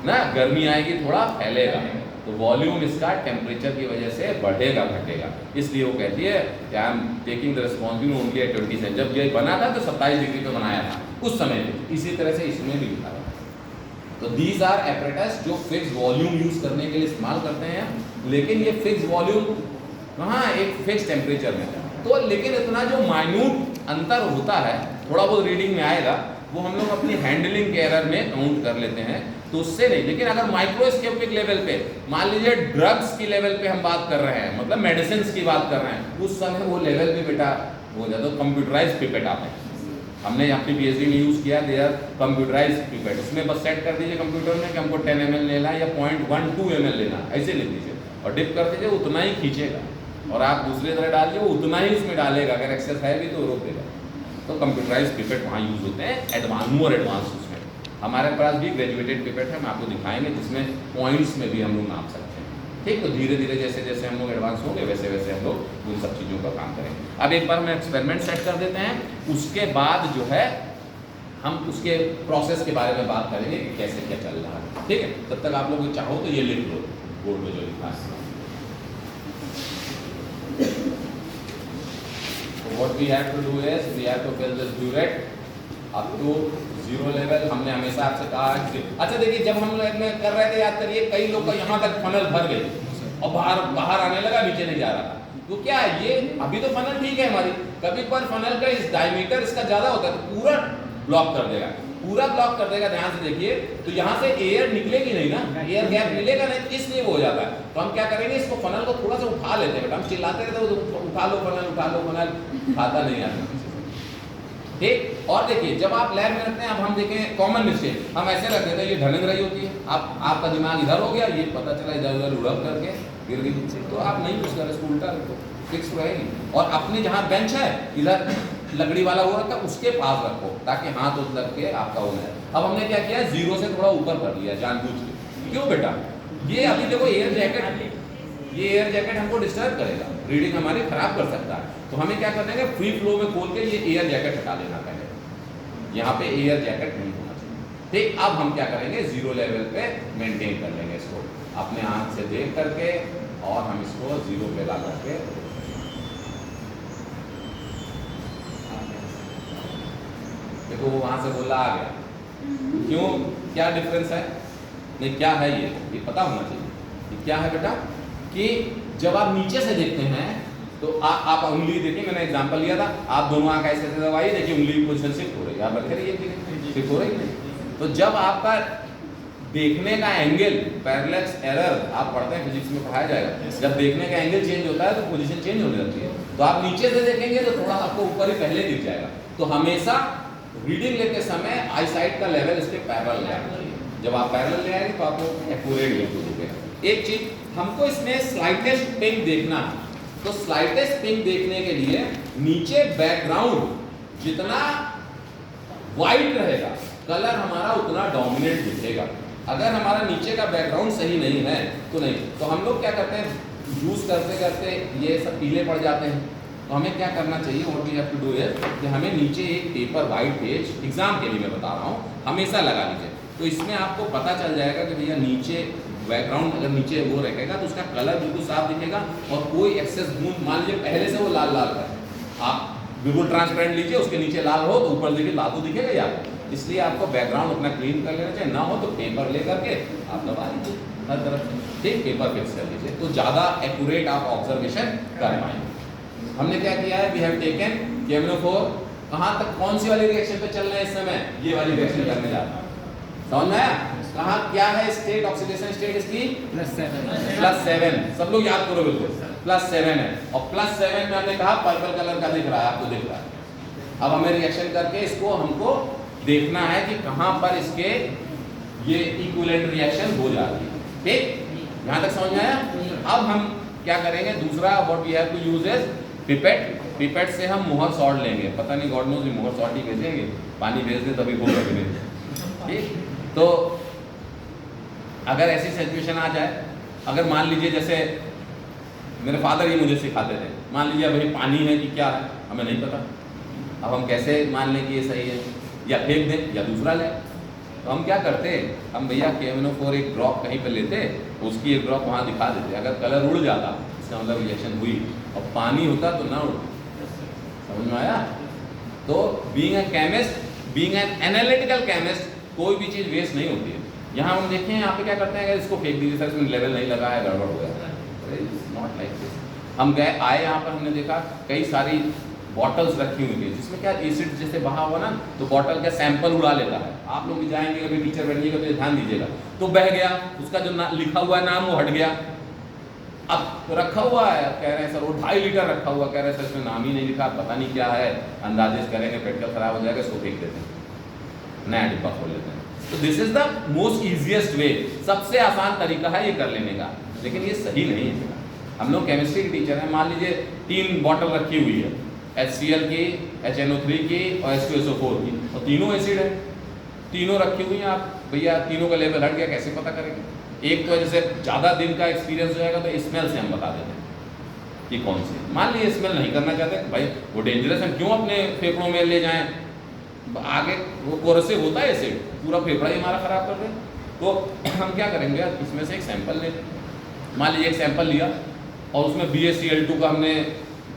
ना, गर्मी आएगी थोड़ा फैलेगा, तो वॉल्यूम इसका टेम्परेचर की वजह से बढ़ेगा घटेगा। इसलिए वो कहती है कि I am taking the responsibility only at 20 जब ये बना था तो 27 डिग्री पे बनाया था उस समय पे। इसी तरह से इसमें भी लिखा था। तो दीज आर एपरेटस जो फिक्स वॉल्यूम यूज करने के लिए इस्तेमाल करते हैं, लेकिन ये फिक्स वॉल्यूम वहाँ एक फिक्स टेम्परेचर में, तो लेकिन इतना जो माइन्यूट अंतर होता है थोड़ा बहुत रीडिंग में आएगा, वो हम लोग अपनी हैंडलिंग के एरर में काउंट कर लेते हैं, तो उससे नहीं। लेकिन अगर माइक्रोस्कोपिक लेवल पे, मान लीजिए ड्रग्स की लेवल पे हम बात कर रहे हैं, मतलब मेडिसिन की बात कर रहे हैं, उस समय वो लेवल पे बेटा हो जाता है। कंप्यूटराइज पिपेट आते हैं, हमने अपनी PhD में यूज़ किया, दे आर कंप्यूटराइज पिपेट। उसमें बस सेट कर दीजिए कंप्यूटर में कि हमको 10 ml लेना है या 0.12 ml लेना, ऐसे लिख दीजिए और डिप कर दीजिए, उतना ही खींचेगा, और आप दूसरी तरह डालिए वो उतना ही उसमें डालेगा, अगर एक्सेस है भी तो रोक देगा। तो कंप्यूटराइज पिपेट वहाँ यूज़ होते हैं, एडवांस मोर एडवांस उसमें। हमारे पास भी ग्रेजुएटेड पिपेट है, हम आपको दिखाएंगे, जिसमें पॉइंट्स में भी हम लोग नाप सकते हैं, ठीक। तो धीरे धीरे जैसे जैसे हम लोग एडवांस होंगे वैसे वैसे हम लोग उन सब चीज़ों का काम करेंगे। अब एक बार हम एक्सपेरिमेंट सेट कर देते हैं, उसके बाद जो है हम उसके प्रोसेस के बारे में बात करेंगे कि कैसे क्या चल रहा है, ठीक है। तब तक आप लोग चाहो तो ये लिख लो बोर्ड में जो लिखा है। What we have to do is we have to fill this burette up to 0 level। हमने हमेशा आपसे कहा कि अच्छा देखिए, जब हम लोग कर रहे थे, याद करिए, कई लोग का यहाँ तक फनल भर गई और बाहर आने लगा, नीचे नहीं जा रहा था। तो क्या है ये, अभी तो फनल ठीक है हमारी, कभी पर फनल का इस डायमीटर इसका ज़्यादा होता है तो पूरा ब्लॉक कर देगा, पूरा ब्लॉक कर देगा। ध्यान से देखिए, तो यहाँ से एयर निकलेगी नहीं ना, एयर गैप मिलेगा नहीं, इसलिए वो हो जाता है। तो हम क्या करेंगे, इसको फनल को थोड़ा सा उठा लेते हैं बेटा, हम चिल्लाते रहते हैं तो उठा लो फनल, उठा लो फनल, खाता नहीं आता, ठीक। और देखिए, जब आप लैब में रखते हैं, अब हम देखें कॉमन मिस्टेक, हम ऐसे रख देते हैं, ये ढलक रही होती है, आपका दिमाग इधर हो गया, ये पता चला इधर उधर उड़प करके गिर गई, तो आप नहीं यूज करें, इसको उल्टा रखो, फिक्स रहेगी। और अपने जहाँ बेंच है इधर लकड़ी वाला हुआ था उसके पास रखो, ताकि हाथ उठ लग के आपका हो जाए। अब हमने क्या किया, 0 से थोड़ा ऊपर कर लिया जानबूझ के। क्यों बेटा, ये अभी देखो एयर जैकेट, ये एयर जैकेट हमको डिस्टर्ब करेगा, रीडिंग हमारी खराब कर सकता है। तो हमें क्या करना है, फ्री फ्लो में खोल के ये एयर जैकेट हटा लेना पहले, यहाँ पे एयर जैकेट नहीं होना चाहिए, ठीक। अब हम क्या करेंगे, 0 लेवल पे मेंटेन कर लेंगे इसको अपने आँख से देख करके, और हम इसको 0 पे ला करके, देखो वो वहां से बोला आ गया। क्यों, क्या डिफरेंस है, नहीं क्या है ये पता होना चाहिए। ये क्या है बेटा, कि जब आप नीचे से देखते हैं तो आप उंगली देखिए, मैंने एग्जांपल लिया था, आप दोनों आंख ऐसे ऐसे दबाइए, देखिए उंगली की पोजीशन शिफ्ट हो रही है, आप रख रही है, शिफ्ट हो रही है। तो जब आपका देखने का एंगल, पैरेलक्स एरर आप पढ़ते हैं फिजिक्स में पढ़ाया जाएगा, जब देखने का एंगल चेंज होता है तो पोजीशन चेंज होने लगती है। तो आप नीचे से देखेंगे तो थोड़ा आपको ऊपर ही पहले दिख जाएगा। तो हमेशा रीडिंग लेते समय आई साइट का लेवल इसके पैरेलल ले आना चाहिए। जब आप पैरेलल ले आएंगे तो आपको एक्यूरेट लिख दोगे। एक चीज हमको इसमें स्लाइटेस्ट पिंक देखना है, तो स्लाइटेस्ट थिंग देखने के लिए नीचे बैकग्राउंड जितना वाइट रहेगा कलर हमारा उतना डोमिनेट दिखेगा। अगर हमारा नीचे का बैकग्राउंड सही नहीं है तो नहीं, तो हम लोग क्या करते हैं, यूज करते करते ये सब पीले पड़ जाते हैं। तो हमें क्या करना चाहिए, what we have to do is कि हमें नीचे एक पेपर वाइट पेज, एग्जाम के लिए मैं बता रहा हूँ, हमेशा लगा लीजिए। तो इसमें आपको पता चल जाएगा कि भैया नीचे बैकग्राउंड अगर नीचे वो रहेगा तो उसका कलर बिल्कुल साफ दिखेगा और कोई एक्सेस बूंद, मान लीजिए पहले से वो लाल लाल है, आप बिल्कुल ट्रांसपेरेंट लीजिए, उसके नीचे लाल हो तो ऊपर देखिए लाल तो दिखेगा ही आपको। इसलिए आपको बैकग्राउंड अपना क्लीन कर लेना चाहिए, ना हो तो पेपर ले करके आप दबा लीजिए हर तरफ से, ठीक, पेपर फिक्स कर लीजिए तो ज़्यादा एक्यूरेट आप ऑब्जर्वेशन कर पाएंगे। हमने क्या किया है, वी हैव टेकन KMnO4, कहाँ तक, कौन सी वाली रिएक्शन पे चल रहे हैं इस समय, ये वाली रिएक्शन करने जा रहा है, समझ में आया? कहाँ क्या है स्टेट, ऑक्सीडेशन स्टेट इसकी +7, सब लोग याद करो बिल्कुल, +7 है। और +7 में हमने कहा पर्पल कलर का दिख रहा है, आपको दिख रहा है। अब हमें रिएक्शन करके इसको हमको देखना है कि कहाँ पर इसके ये इक्विवेलेंट रिएक्शन हो जा रही है, ठीक, यहाँ तक समझ में आया? अब हम क्या करेंगे, दूसरा what we have to use is pipette. Pipette से हम मोहर सॉल्ट लेंगे, पता नहीं गॉड नोज मोहर सॉल्ट ही भेजेंगे, पानी भेज दे तभी होगा कि नहीं, ठीक। तो अगर ऐसी सिचुएशन आ जाए, अगर मान लीजिए जैसे मेरे फादर ये मुझे सिखाते थे, मान लीजिए भाई पानी है कि क्या है हमें नहीं पता, अब हम कैसे मान लें कि ये सही है, या फेंक दें या दूसरा लें। तो हम क्या करते, हम भैया KMnO4 एक ड्रॉप कहीं पे लेते, उसकी एक ड्रॉप वहाँ दिखा देते, अगर कलर उड़ जाता इसका मतलब रिएक्शन हुई, और पानी होता तो ना उड़ता, समझ में आया? तो being a chemist, being an analytical chemist, कोई भी चीज़ वेस्ट नहीं होती है। यहाँ हम देखें, यहाँ पे क्या करते हैं, अगर इसको फेंक दीजिए, सर इसमें लेवल नहीं लगा है, गड़बड़ हो गया, नॉट लाइक दिस। हम गए आए यहाँ पर, हमने देखा कई सारी बॉटल्स रखी हुई थी जिसमें क्या एसिड जैसे बहा हुआ ना, तो बॉटल का सैंपल उड़ा लेता है। आप लोग भी जाएंगे कभी टीचर बनिएगा तो ध्यान दीजिएगा, तो बह गया, उसका जो लिखा हुआ नाम वो हट गया। अब रखा हुआ है, कह रहे हैं सर वो 2.5 लीटर रखा हुआ, कह रहे हैं सर इसमें नाम ही नहीं लिखा, पता नहीं क्या है, अंदाजे करेंगे पेट खराब हो जाएगा, इसको फेंक देते हैं, नया डिब्बा खोल लेते हैं। तो this is the most easiest way, सबसे आसान तरीका है ये कर लेने का, लेकिन ये सही नहीं है। हम लोग केमिस्ट्री के टीचर हैं, मान लीजिए 3 बॉटल रखी हुई है, HCl की, HNO3 की और H2SO4 की, और तीनों एसिड है, तीनों रखी हुई हैं। आप भैया तीनों का लेवल हट गया, कैसे पता करेंगे? एक तो जैसे ज़्यादा दिन का एक्सपीरियंस हो जाएगा तो स्मेल से हम बता देते हैं कि कौन सी। मान लीजिए स्मेल नहीं करना चाहते, भाई वो डेंजरस है, क्यों अपने फेफड़ों में ले जाएं, आगे वो कोरसिव होता है एसिड, पूरा फेफड़ा ही हमारा खराब कर दे। तो हम क्या करेंगे, इसमें से एक सैंपल लेते, मान लीजिए एक सैंपल लिया और उसमें BaCl2 का हमने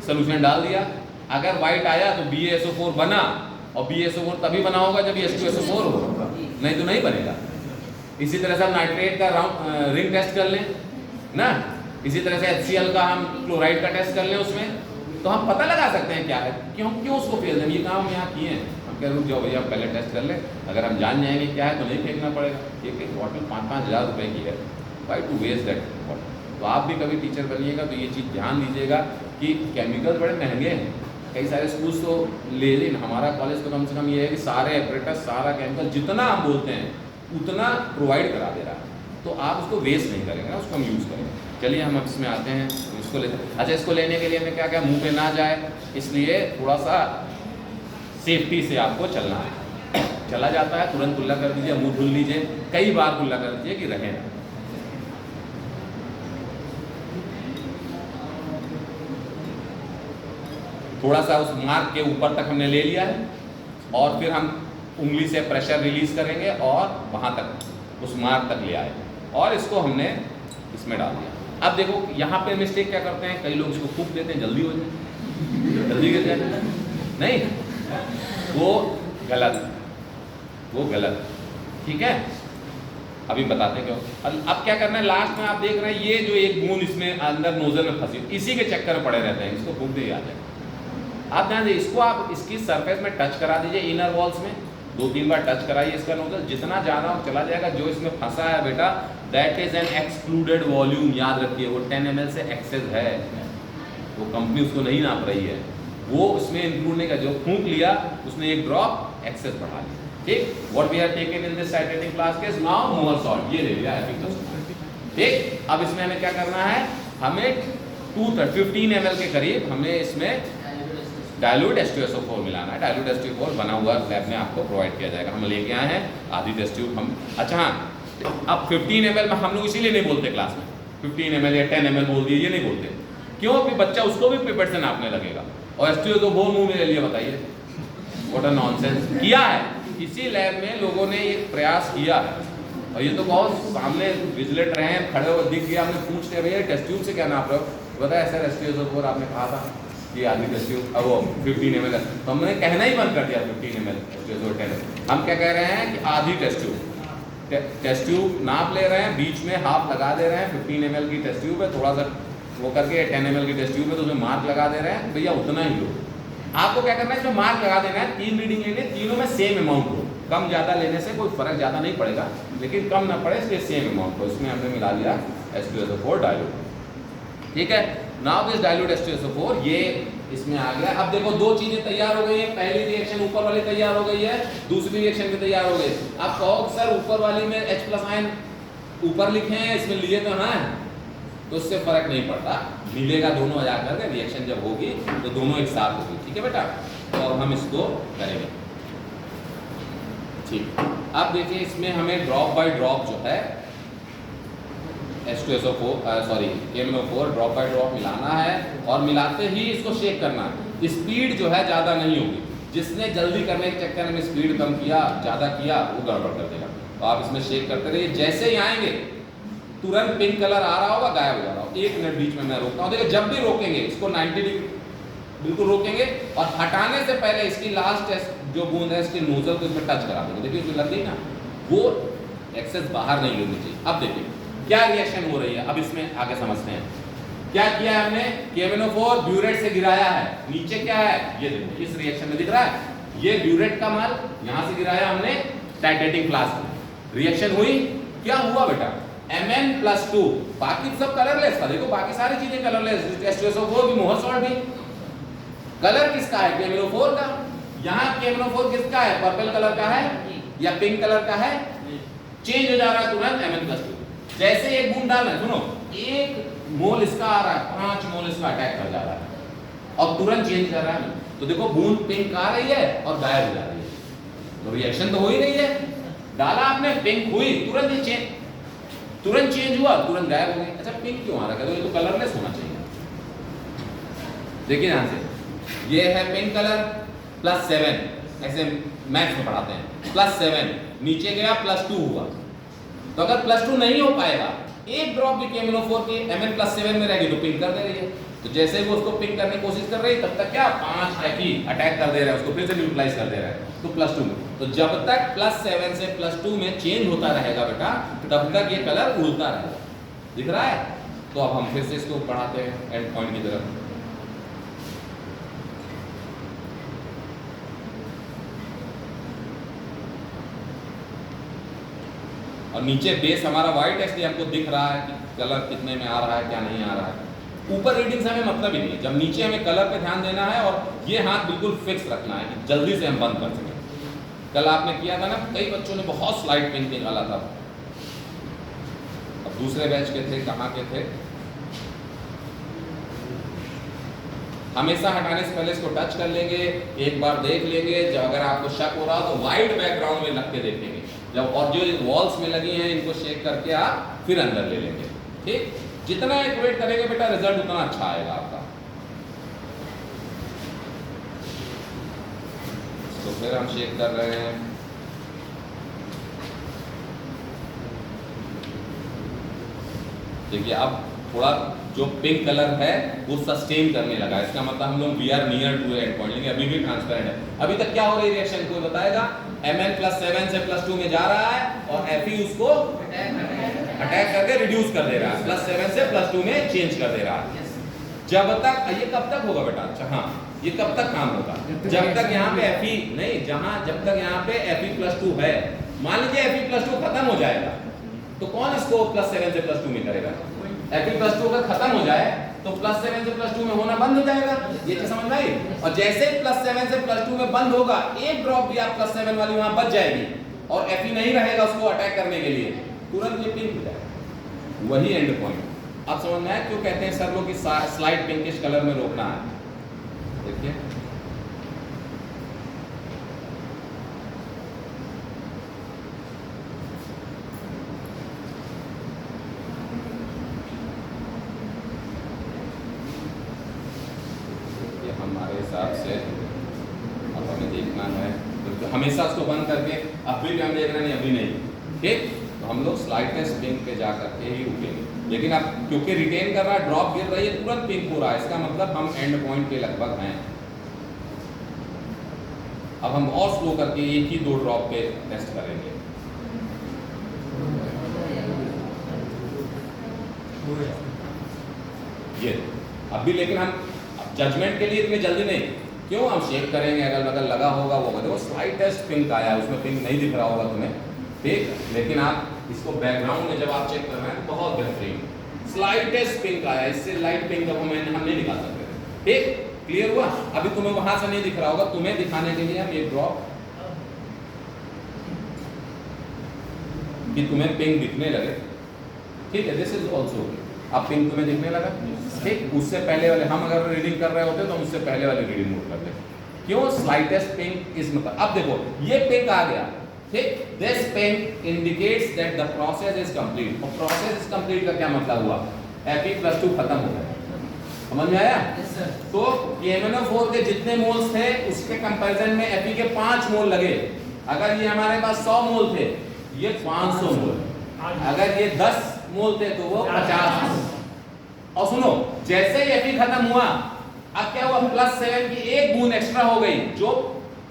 सोल्यूशन डाल दिया, अगर वाइट आया तो BaSO4 बना, और BaSO4 तभी बना होगा जब H2SO4 होगा, नहीं तो नहीं बनेगा। इसी तरह से हम नाइट्रेट का रिंग टेस्ट कर लें ना, इसी तरह से HCl का हम क्लोराइड का टेस्ट कर लें उसमें, तो हम पता लगा सकते हैं क्या है, कि हम क्यों उसको फेल दें। ये काम हम यहाँ किए हैं, हम कह रुक जाओ भैया पहले टेस्ट कर लें, अगर हम जान जाएंगे क्या है तो नहीं फेंकना पड़ेगा। एक एक बॉटल 5-5 हज़ार रुपये की है, why to waste that bottle. तो आप भी कभी टीचर बनिएगा तो ये चीज़ ध्यान दीजिएगा कि केमिकल बड़े महंगे हैं, कई सारे स्कूल्स तो ले लें, हमारा कॉलेज तो कम से कम ये है कि सारे एपरेटस, सारा केमिकल जितना हम बोलते हैं उतना प्रोवाइड करा दे रहा है, तो आप उसको वेस्ट नहीं करेंगे ना, उसको हम यूज़ करेंगे। चलिए हम इसमें आते हैं, इसको लेते हैं। अच्छा, इसको लेने के लिए हमें क्या क्या, मुंह पे ना जाए, इसलिए थोड़ा सा सेफ्टी से आपको चलना है। चला जाता है तुरंत कुल्ला कर दीजिए, मुंह धुल लीजिए, कई बार कुल्ला कर दीजिए कि रहे ना। थोड़ा सा उस मार्क के ऊपर तक हमने ले लिया है, और फिर हम उंगली से प्रेशर रिलीज करेंगे और वहाँ तक उस मार्क तक ले आए, और इसको हमने इसमें डाल दिया। अब देखो यहाँ पे मिस्टेक क्या करते हैं, कई लोग इसको फूंक देते हैं, जल्दी हो जाए, जल्दी गिर जाए, नहीं, वो गलत, वो गलत, ठीक है। अभी बताते हैं क्यों। अब क्या करना है, लास्ट में आप देख रहे हैं ये जो एक बूंद इसमें अंदर नोजल में फंसी, इसी के चक्कर में पड़े रहते हैं, इसको फूंक दे आ जाए। आप ध्यान दीजिए, इसको आप इसकी सरफेस में टच करा दीजिए, इनर वॉल्स में 2-3 बार टच कराइए इसका नोजल, जितना ज़्यादा चला जाएगा, जो इसमें फंसा है बेटा that is an excluded volume, याद रखिए वो 10 ml से एक्सेस है, वो कंपनी उसको नहीं नाप रही है, वो उसमें इंक्लूड नहीं कर, जो फूंक लिया उसने एक ड्रॉप एक्सेस बढ़ा लिया, ठीक। What we have taken in this titrating flask is now Mohr salt, ये ले लिया, ठीक। अब इसमें हमें क्या करना है, हमें 15 ml के करीब हमें इसमें डाइल्यूट H2SO4 मिलाना है। डाइल्यूट H2SO4 बना हुआ लैब में आपको प्रोवाइड किया जाएगा। हम लेके आए हैं आधी टेस्ट ट्यूब हम। अच्छा हाँ, अब 15 ml में हम लोग इसीलिए नहीं बोलते क्लास में 15 ml या 10 ml बोल दिए, ये नहीं बोलते। क्यों? कि बच्चा उसको भी पिपेट से नापने लगेगा और H2SO4 मुंह में ले लिया, बताइए व्हाट अ नॉनसेंस। किया है इसी लैब में लोगों ने ये प्रयास किया है और ये तो बहुत सामने विजिलेट रहे हैं, खड़े हुए दिख गया, हमने पूछ लिया भैया टेस्ट ट्यूब से क्या नाप रहे हो, बताया सर H2SO4 आपने कहा था कि आदमी टेस्ट ट्यूब, अब वो 15 ml है, तो हमने कहना ही बंद कर दिया 15 ml H2SO4 10। हम क्या कह रहे हैं कि आधी टेस्ट ट्यूब नाप ले रहे हैं, बीच में हाफ लगा दे रहे हैं। 15 ml की टेस्ट ट्यूब है, थोड़ा सा वो करके 10 ml की टेस्ट ट्यूब है तो उसमें मार्क लगा दे रहे हैं, भैया उतना ही लो। आपको क्या करना है, इसमें मार्क लगा देना है, 3 रीडिंग लेने, तीनों में सेम अमाउंट हो। कम ज़्यादा लेने से कोई फर्क ज़्यादा नहीं पड़ेगा, लेकिन कम ना पड़े इसलिए सेम अमाउंट हो। इसमें हमने मिला लिया H2SO4 डाइल्यूट। ठीक है, नाउ दिस डाइल्यूट H2SO4 ये इसमें आ गया। अब देखो दो चीजें तैयार हो गई है, पहली रिएक्शन ऊपर वाली तैयार हो गई है, दूसरी रिएक्शन भी तैयार हो गई। आप कहो सर ऊपर वाली में H+ आयन ऊपर लिखे हैं, इसमें लिए तो ना, तो उससे फर्क नहीं पड़ता, मिलेगा दोनों आ जाकर के, रिएक्शन जब होगी तो दोनों एक साथ होगी। ठीक है बेटा, तो अब हम इसको करेंगे। ठीक, अब देखिए इसमें हमें ड्रॉप बाय ड्रॉप जो है KMnO4 ड्रॉप बाय ड्रॉप मिलाना है और मिलाते ही इसको शेक करना है। स्पीड जो है ज़्यादा नहीं होगी, जिसने जल्दी करने के चक्कर में स्पीड कम किया ज़्यादा किया वो गड़बड़ कर देगा। तो आप इसमें शेक करते रहिए, जैसे ही आएंगे तुरंत पिंक कलर आ रहा होगा, गायब हो जा रहा होगा। 1 मिनट बीच में मैं रोकता हूँ। देखिए जब भी रोकेंगे इसको 90 डिग्री बिल्कुल रोकेंगे और हटाने से पहले इसकी लास्ट जो बूंद है इसकी नोजल को इसमें टच करा देंगे। देखिए उसमें लग गई ना, वो एक्सेस बाहर नहीं होनी चाहिए। अब देखिए क्या रिएक्शन हो रही है, अब इसमें आगे समझते हैं। क्या किया है हमने, KMnO4 ब्यूरेट से गिराया है, नीचे क्या है ये देखो, इस रिएक्शन में दिख रहा है, ये ब्यूरेट का माल यहां से गिराया हमने टाइटेटिंग फ्लास्क में, रिएक्शन हुई, क्या हुआ बेटा Mn+2, बाकी सब कलरलेस था। देखो बाकी सारी चीजें कलरलेस, H2SO4 भी, मोहर सॉल्ट भी। कलर किसका है, KMnO4 का। यहाँ KMnO4 किसका है, पर्पल कलर का है या पिंक कलर का है, चेंज हो जा रहा है तुरंत Mn+2। जैसे एक बूंद डाल रहे हैं, सुनो 1 मोल इसका आ रहा है, 5 मोल इसका अटैक कर जा रहा है और तुरंत चेंज कर रहा है। तो देखो बूंद पिंक आ रही है और गायब हो जा रही है, तो रिएक्शन तो हो ही रही है। डाला आपने, पिंक हुई, तुरंत चेंज हुआ, तुरंत गायब हो गई। अच्छा पिंक क्यों आ रहा है, तो ये तो कलरलेस होना चाहिए। देखिए यहां से ये है पिंक कलर +7, ऐसे मैथ्स में पढ़ाते हैं, +7 नीचे गया +2 हुआ। तो अगर +2 नहीं हो पाएगा, एक ड्रॉप भी KMnO4 की Mn+7 में रहेगी तो पिंक कर दे रही है। तो जैसे ही वो उसको पिंक करने की कोशिश कर रही है, तब तक क्या 5 Fe अटैक कर दे रहा है, उसको फिर से न्यूट्रलाइज कर दे रहा है, तो +2 में। तो जब तक +7 से +2 में चेंज होता रहेगा बेटा, तब तक ये कलर उड़ता रहेगा। दिख रहा है। तो अब हम फिर से इसको बढ़ाते हैं एंड पॉइंट की तरफ। और नीचे बेस हमारा व्हाइट है, इसलिए हमको दिख रहा है कि कलर कितने में आ रहा है, क्या नहीं आ रहा है। ऊपर रीडिंग से हमें मतलब ही नहीं है, जब नीचे हमें कलर पे ध्यान देना है और ये हाथ बिल्कुल फिक्स रखना है कि जल्दी से हम बंद कर सकें। कल आपने किया था ना, कई बच्चों ने बहुत स्लाइड पिंक निकाला था। अब दूसरे बैच के थे, कहाँ के थे, हमेशा हटाने से पहले इसको टच कर लेंगे, एक बार देख लेंगे। जब अगर आपको शक हो रहा तो वाइड बैकग्राउंड में रख के देखेंगे, जब और जो वॉल्स में लगी हैं इनको शेक करके आप फिर अंदर ले लेंगे। ठीक, जितना एक्यूरेट करेंगे बेटा रिजल्ट उतना अच्छा आएगा आपका। तो फिर हम शेक कर रहे हैं। देखिए अब थोड़ा जो पिंक कलर है वो सस्टेन करने लगा, इसका मतलब हम लोग we are near to end point, लेकिन अभी भी ट्रांसपेरेंट है। अभी तक क्या हो रही रिएक्शन कोई बताएगा, Mn+7 से +2 में जा रहा है और Fe उसको अटैक करके रिड्यूस कर दे रहा है, +7 से +2 में चेंज कर दे रहा है। जब तक ये कब तक होगा बेटा, अच्छा हाँ, ये कब तक काम होगा, जब तक यहाँ पे Fe नहीं, जब तक यहाँ पे Fe+2 है। मान लीजिए Fe+2 खत्म हो जाएगा तो कौन इसको +7 से +2 में करेगा। Fe+2 अगर खत्म हो जाए तो +7 से +2 में होना बंद हो जाएगा। ये चीज समझ में आई। और जैसे +7 से +2 में बंद होगा, एक ड्रॉप भी आप +7 वाली वहां बच जाएगी और Fe नहीं रहेगा उसको अटैक करने के लिए, तुरंत ये पिंक हो जाएगा। वही एंड पॉइंट। अब समझ में आया क्यों कहते हैं सर लोग कि स्लाइट पिंकिश कलर में रोकना है। देखिए हमारे हिसाब से अब हमें देखना है तो हमेशा उसको बंद करके अभी भी हम देख रहे हैं अभी नहीं, ठीक। तो हम लोग स्लाइटेस्ट पिंक पे जा करके ही रुकेंगे, लेकिन अब क्योंकि रिटेन कर रहा है, ड्रॉप गिर रही है, तुरंत पिंक हो रहा है, इसका मतलब हम एंड पॉइंट के लगभग हैं। अब हम और स्लो करके एक ही 2 ड्रॉप पे टेस्ट करेंगे। ये अभी लेकिन हम जजमेंट के लिए इतने जल्दी नहीं, क्यों, हम शेक करेंगे, अगर बगल लगा होगा वो देखो स्लाइटेस्ट पिंक आया, उसमें पिंक नहीं दिख रहा होगा तुम्हें, ठीक। लेकिन आप इसको बैकग्राउंड में जब आप चेक कर रहे हैं तो बहुत बेहतरीन स्लाइटेस्ट पिंक आया, इससे लाइट पिंक अब हम नहीं निकाल सकते, ठीक। क्लियर हुआ। अभी तुम्हें वहां से नहीं दिख रहा होगा, तुम्हें दिखाने के लिए हम एक ड्रॉप कि तुम्हें पिंक दिखने लगे, ठीक है, दिस इज ऑल्सो। अब पिंक तुम्हें दिखने लगा, ठीक। उससे पहले वाले हम अगर रीडिंग कर रहे होते तो हम उससे पहले वाले रीडिंग नोट करते, क्यों, स्लाइटेस्ट पिंक इज मतलब। अब देखो ये पिंक आ गया, ठीक। This pink indicates that the process is complete. और प्रोसेस इज कंप्लीट का क्या मतलब हुआ, Fe+2 खत्म हो गया, समझ में आया। तो KMnO4 के जितने मोल्स थे उसके कंपैरिजन में Fe के 5 मोल लगे। अगर ये हमारे पास 100 मोल थे, ये 500 मोल, अगर ये 10 मोल थे तो वो 50 मोल। और सुनो, जैसे ही Fe खत्म हुआ, अब क्या हुआ, +7 की एक बूंद एक्स्ट्रा हो गई जो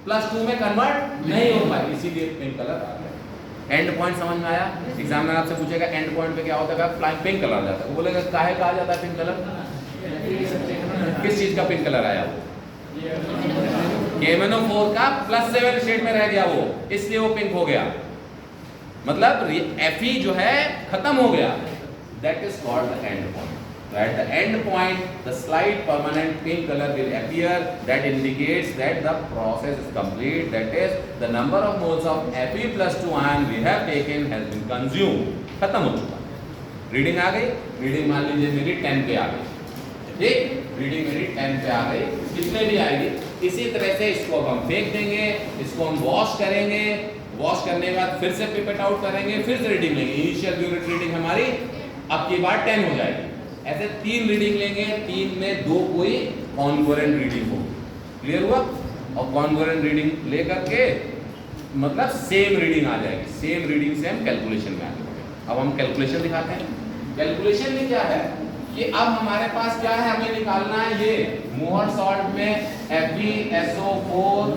+2 में कन्वर्ट नहीं हो पाई, इसीलिए पिंक कलर आ गया। एंड पॉइंट समझ में आया। एग्जामिनर आपसे पूछेगा एंड पॉइंट पे क्या होता है, पिंक कलर आ जाता है, वो बोलेगा काहे कहा जाता है पिंक कलर, किस चीज का पिंक कलर आया, वो KMnO4 का +7 शेड में रह गया वो, इसलिए वो पिंक हो गया, मतलब Fe जो है खत्म हो गया, that is called the end point. At the end point, the slight permanent pink color will appear that indicates that the process is complete. That is, the number of moles of Fe+2 ion we have taken has been consumed. खत्म हो चुका। Reading आ गई, reading मान लीजिए मेरी 10 पे आ गई, ठीक। रीडिंग मेरी 10 पे आ गई, कितने भी आएगी, इसी तरह से इसको हम फेंक देंगे, इसको हम वॉश करेंगे, वॉश करने के बाद फिर से पिपेट आउट करेंगे, फिर से रीडिंग लेंगे। इनिशियल यूनिट रीडिंग हमारी अब की बार 10 हो जाएगी। ऐसे 3 रीडिंग लेंगे, 3 में 2 कोई कॉन्कोरेंट रीडिंग हो, क्लियर हुआ। और कॉन्कोरेंट रीडिंग लेकर के मतलब सेम रीडिंग आ जाएगी, सेम रीडिंग से हम कैलकुलेशन में आगे बढ़ेंगे। अब हम कैलकुलेशन दिखाते हैं। कैलकुलेशन में क्या है कि अब हमारे पास क्या है, हमें निकालना है ये मोहर सॉल्ट में FeSO4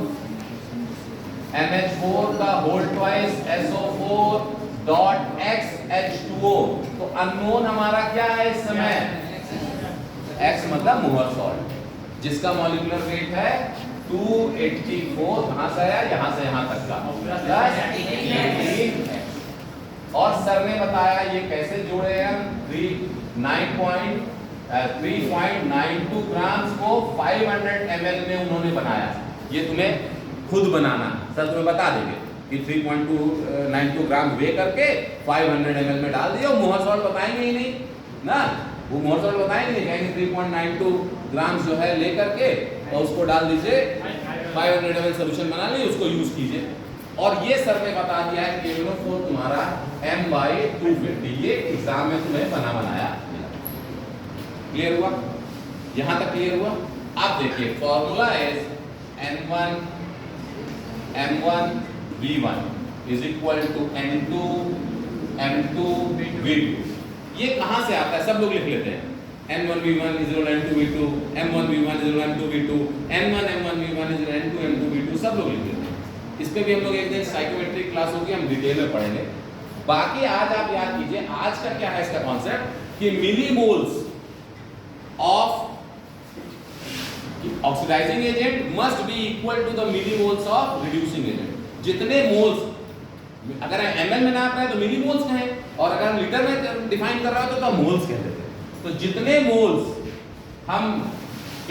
NH4 का होल ट्वाइस SO4 .XH2O। तो अननोन हमारा क्या है इस समय, X मतलब मोहर सॉल्ट, जिसका मॉलिक्यूलर वेट है 284, कहां से आया, यहां से यहां तक का, प्लस 18। और सर ने बताया ये कैसे जोड़े हैं, 3.92 ग्राम्स को 500 ml में उन्होंने बनाया। ये तुम्हें खुद बनाना, सर तुम्हें बता देंगे कि 3.92 ग्राम वे करके 500 ml में डाल दिया। मोहर सॉल्ट बताएंगे ही नहीं ना, वो मोहर सॉल्ट बताएंगे नहीं, कहेंगे 3.92 ग्राम जो है ले करके तो उसको डाल दीजिए, 500 ml सोल्यूशन बना लीजिए, उसको यूज कीजिए। और ये सर ने बता दिया है KMnO4 तुम्हारा M/250, ये एग्जाम में तुम्हें बनाया। क्लियर हुआ, यहां तक क्लियर हुआ। अब देखिए formula is M1 is equal to N2 V2। ये कहां से आता है, सब लोग लिख लेते हैं, N1V1 is equal to N2 V2, M1V1 is equal to N2 V2, M1V1 is equal to N2 V2, सब लोग लिख लेते हैं। इस पे भी हम लोग एक दिन साइकोमेट्रिक क्लास होगी, हम डिटेल में पढ़ेंगे। बाकी आज आप याद कीजिए, आज का क्या है इसका कॉन्सेप्ट कि millimoles of oxidising agent must be equal to the millimoles of reducing agent. जितने मोल्स, अगर हम ml में नाप रहे हैं तो मिलीमोल्स कहें, और अगर हम लीटर में डिफाइन कर रहे हो तो मोल्स कह देते हैं। तो जितने मोल्स हम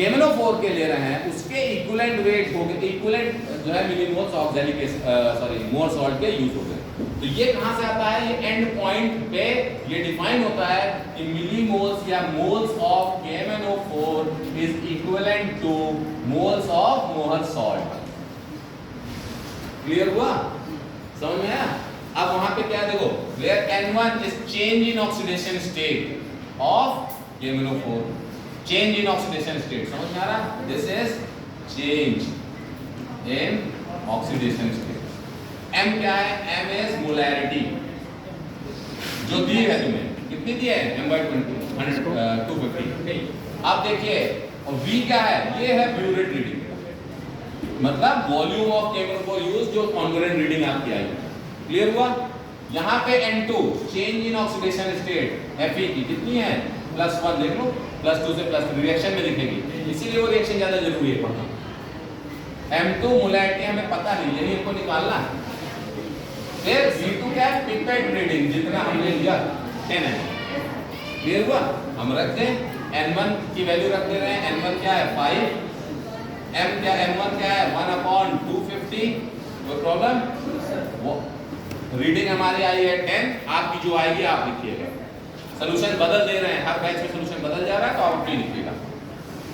KMnO4 के ले रहे हैं उसके इक्विवेलेंट वेट हो गए, इक्विवेलेंट जो है मिलीमोल्स ऑक्सैलिक मोर सॉल्ट के यूज हो गए। तो ये कहां से आता है, ये एंड पॉइंट पे ये डिफाइन होता है कि मिलीमोल्स या moles of KMnO4 is equivalent two moles of Mohr salt. Clear हुआ, समझ में आया? अब वहां पे क्या देखो, where N1 is change in oxidation state of KMnO4, change in oxidation state, समझ में आ रहा? This is change in oxidation state। M क्या है? M is molarity, जो दी है तुम्हें, कितनी दी है? M/20 250। अब देखिए, और V क्या है? ये है ब्यूरेट रीडिंग, मतलब वॉल्यूम ऑफ KMnO4 यूज जो कॉन्ग्रुएंट रीडिंग आपकी आई। क्लियर हुआ? यहाँ पे N2 change in oxidation state Fe की कितनी है? +1 देख लो, +2 से +3 रिएक्शन में दिखेगी, इसीलिए वो रिएक्शन ज्यादा जरूरी है पढ़ना। M2 मोलैरिटी हमें पता नहीं, यही हमको निकालना है। फिर V2 क्या है? पिपेट रीडिंग, जितना हमने लिया 10 है। क्लियर हुआ? हम रख दें, N1 की वैल्यू रख दे रहे हैं, N1 क्या है? 5, M क्या, M1 क्या है? 1/250। कोई प्रॉब्लम? वो रीडिंग हमारी आई है 10, आपकी जो आएगी आप लिखिएगा। सॉल्यूशन बदल दे रहे हैं, हर बैच में सॉल्यूशन बदल जा रहा है तो आप भी लिखिएगा।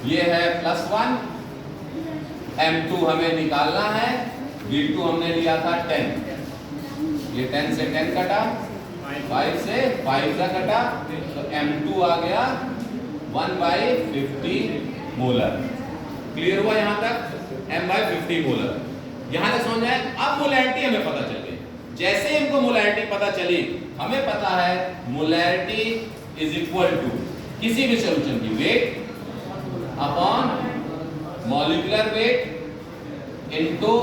ये है +1, M2 हमें निकालना है, V2 हमने लिया था 10, ये 10 से 10 कटा, 5 से 5 का कटा, तो M2 आ गया 1/50 मोलर। क्लियर हुआ यहाँ तक? M/50 मोलर, यहाँ तक समझ आए? अब मोलैरिटी हमें पता चल गई। जैसे इनको मोलैरिटी पता चली, हमें पता है मोलैरिटी इज इक्वल टू किसी भी सॉल्यूशन की weight upon molecular weight into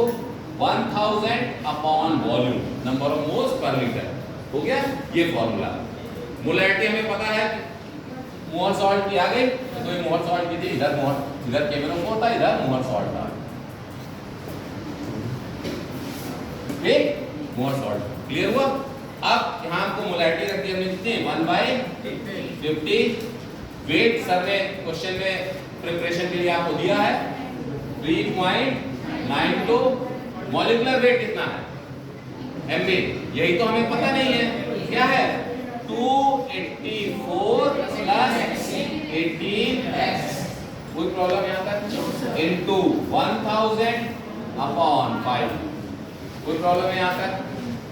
1000 upon volume, number of moles per litre. हो गया ये फॉर्मूला। मोलैरिटी हमें पता है, मोहर सॉल्ट की आ गई, तो ये मोहर सॉल्ट की थी, इधर KMnO4 था, इधर मोहर सॉल्ट था, ठीक? मोहर सॉल्ट। क्लियर हुआ? अब यहाँ हमको मोलैरिटी रख दी हमने कितनी? 1/50। वेट सर ने क्वेश्चन में प्रिपरेशन के लिए आपको दिया है 3.92। मॉलिक्यूलर वेट कितना है? MB, यही तो हमें पता नहीं है, क्या है? 284 + 18x, कोई प्रॉब्लम यहाँ तक? इनटू 1000 अपॉन 5, कोई प्रॉब्लम है यहाँ तक?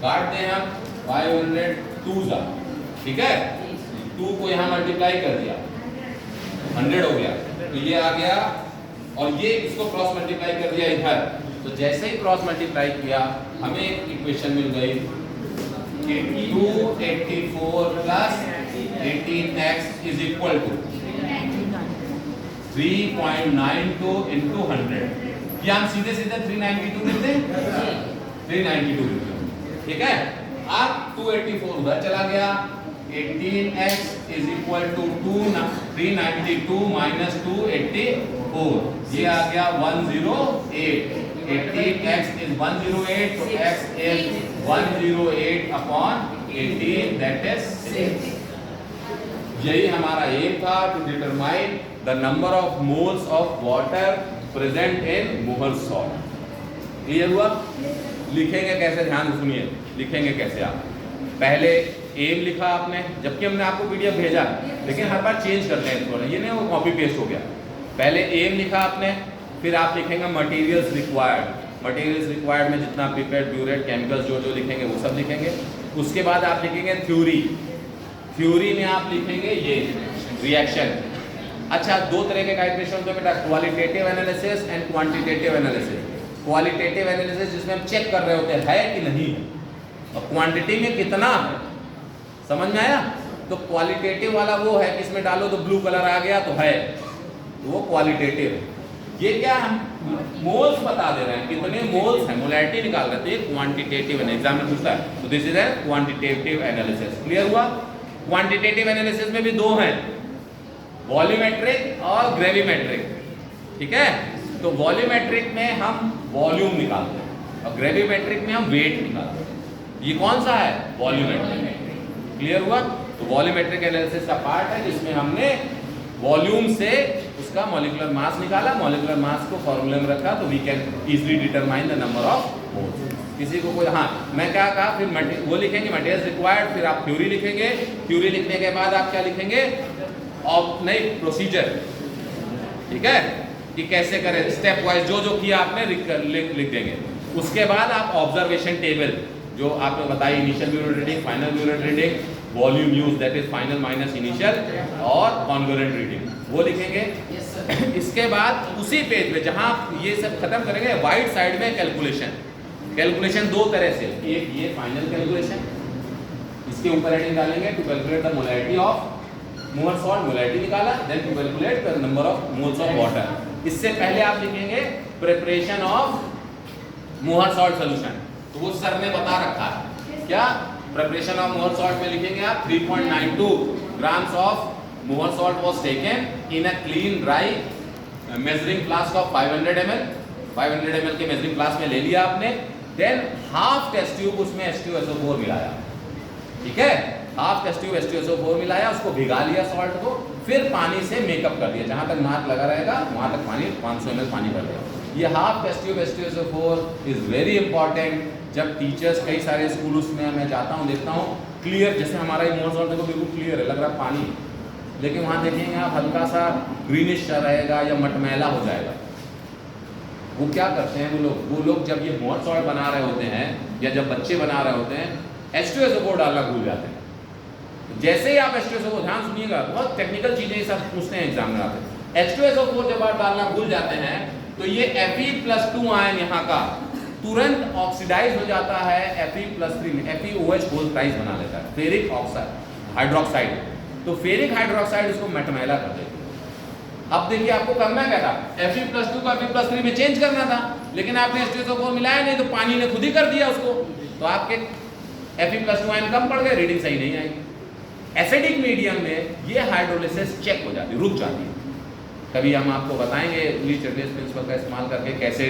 काट दें हम 500 2 ठीक है? 2 को यहाँ मल्टीप्लाई कर दिया, 100 हो गया, तो ये आ गया, और ये इसको क्रॉस मल्टीप्लाई कर दिया इधर, तो जैसे ही क्रॉस मल्टीप्लाई किया हमें एक इक्वेशन मिल गई, 284 + 18x इज इक्वल टू 3.92 × 100। क्या हम सीधे सीधे 392 लिखते हैं? 392 लिखते हैं, ठीक है? अब 284 उधर चला गया, 18x is equal to 392 minus 284, ये आ गया 108। 18x इज 108, तो x is 108 upon 18, that is 6। यही हमारा एम था, to determine the number of moles of water present in Mohr salt. Clear हुआ? लिखेंगे कैसे, ध्यान से सुनिए, लिखेंगे कैसे आप? पहले एम लिखा आपने, जबकि हमने आपको पीडीएफ भेजा, लेकिन हर बार चेंज करते हैं थोड़ा, ये नहीं वो कॉपी पेस्ट हो गया। पहले एम लिखा आपने, फिर आप लिखेंगे मटेरियल्स रिक्वायर्ड। मटेरियल्स रिक्वायर्ड में जितना पिपेट, ब्यूरेट, केमिकल्स जो जो लिखेंगे वो सब लिखेंगे। उसके बाद आप लिखेंगे थ्योरी। थ्योरी में आप लिखेंगे ये रिएक्शन। अच्छा, दो तरह के टाइट्रेशन होते हैं बेटा, qualitative analysis and quantitative analysis. Qualitative analysis जिसमें हम चेक कर रहे होते हैं है कि नहीं, और क्वांटिटी में कितना है, समझ में आया? तो क्वालिटेटिव वाला वो है कि इसमें डालो तो ब्लू कलर आ गया तो है, तो वो क्वालिटेटिव है। ये क्या, हम मोल्स बता दे रहे हैं, कितने मोल्स हैं, मोलैरिटी निकाल रहे थे। क्वांटिटेटिव एग्जाम में पूछता है, तो this is a quantitative analysis. Clear हुआ? क्वांटिटेटिव एनालिसिस में भी दो हैं, वॉल्यूमेट्रिक और ग्रेविमेट्रिक, ठीक है? तो वॉल्यूमेट्रिक में हम वॉल्यूम निकालते हैं और ग्रेविमेट्रिक में हम वेट निकालते हैं। ये कौन सा है? वॉल्यूमेट्रिक। क्लियर हुआ? तो वॉल्यूमेट्रिक एनालिसिस का पार्ट है जिसमें हमने वॉल्यूम से उसका मॉलिक्यूलर मास निकाला, मॉलिक्यूलर मास को फॉर्मूले में रखा, तो we can easily determine the number of moles. किसी को कोई, हाँ मैं क्या कहा, फिर वो लिखेंगे मटेरियल्स रिक्वायर्ड, फिर आप थ्योरी लिखेंगे, थ्योरी लिखने के बाद आप क्या लिखेंगे, और नहीं प्रोसीजर, ठीक है, कि कैसे करें स्टेप वाइज, जो जो किया आपने लिख देंगे। उसके बाद आप ऑब्जर्वेशन टेबल जो आपने बताई, initial burette reading, final burette reading, volume use that is final minus initial, और कॉन्ग्रुएंट रीडिंग, वो लिखेंगे। इसके बाद उसी पेज पे जहां ये सब खत्म करेंगे, वाइट साइड में कैलकुलेशन। कैलकुलेशन दो तरह से, एक ये फाइनल कैलकुलेशन, इसके ऊपर हेडिंग डालेंगे to calculate the molarity of molar salt, molarity निकाला, then to calculate the number of moles of water. इससे पहले आप लिखेंगे preparation of Mohr salt solution, तो वो सर ने बता रखा है क्या, प्रिपरेशन ऑफ मोहर सॉल्ट में लिखेंगे आप 3.92 grams of Mohr salt was taken in a clean dry measuring flask of 500 ml, 500 ml के मेजरिंग फ्लास्क में ले लिया आपने, देन हाफ टेस्ट ट्यूब उसमें H2SO4 मिलाया, ठीक है, हाफ टेस्ट ट्यूब H2SO4 मिलाया, उसको भिगा लिया सॉल्ट को, फिर पानी से मेकअप कर दिया, जहां तक मार्क लगा रहेगा वहां तक पानी 500 ml पानी भर दिया। ये half test tube H2SO4 is very important. जब टीचर्स कई सारे स्कूल्स में मैं जाता हूँ, देखता हूँ क्लियर, जैसे हमारा ये मोहर सॉल्ट देखो बिल्कुल क्लियर है, लग रहा है पानी, लेकिन वहाँ देखेंगे आप हल्का सा ग्रीनिश रहेगा या मटमैला हो जाएगा। वो क्या करते हैं वो लोग जब ये मोहर सॉल्ट बना रहे होते हैं या जब बच्चे बना रहे होते हैं, H2SO4 डालना भूल जाते हैं। जैसे ही आप H2SO4, ध्यान सुनिएगा, बहुत टेक्निकल चीजें ये सब पूछते हैं एग्जाम में आते, H2SO4 जब आप डालना भूल जाते हैं तो ये Fe+2 आयन यहाँ का तुरंत ऑक्सीडाइज हो जाता है Fe+3 में, FeOH होल प्राइस बना लेता है, फेरिक ऑक्साइड हाइड्रोक्साइड, तो फेरिक हाइड्रोक्साइड उसको मेटमैला कर देती है। अब देखिए आपको करना क्या था, Fe+2 को Fe+3 में चेंज करना था, लेकिन आपने H2SO4 मिलाया नहीं, तो पानी ने खुद ही कर दिया उसको, तो आपके Fe+2 आयन कम पड़ गए, रीडिंग सही नहीं आएगी। एसिडिक मीडियम में ये हाइड्रोलिसिस चेक हो जाती है, रुक जाती है। कभी हम आपको बताएंगे ली-चटर्स प्रिंसिपल का इस्तेमाल करके कैसे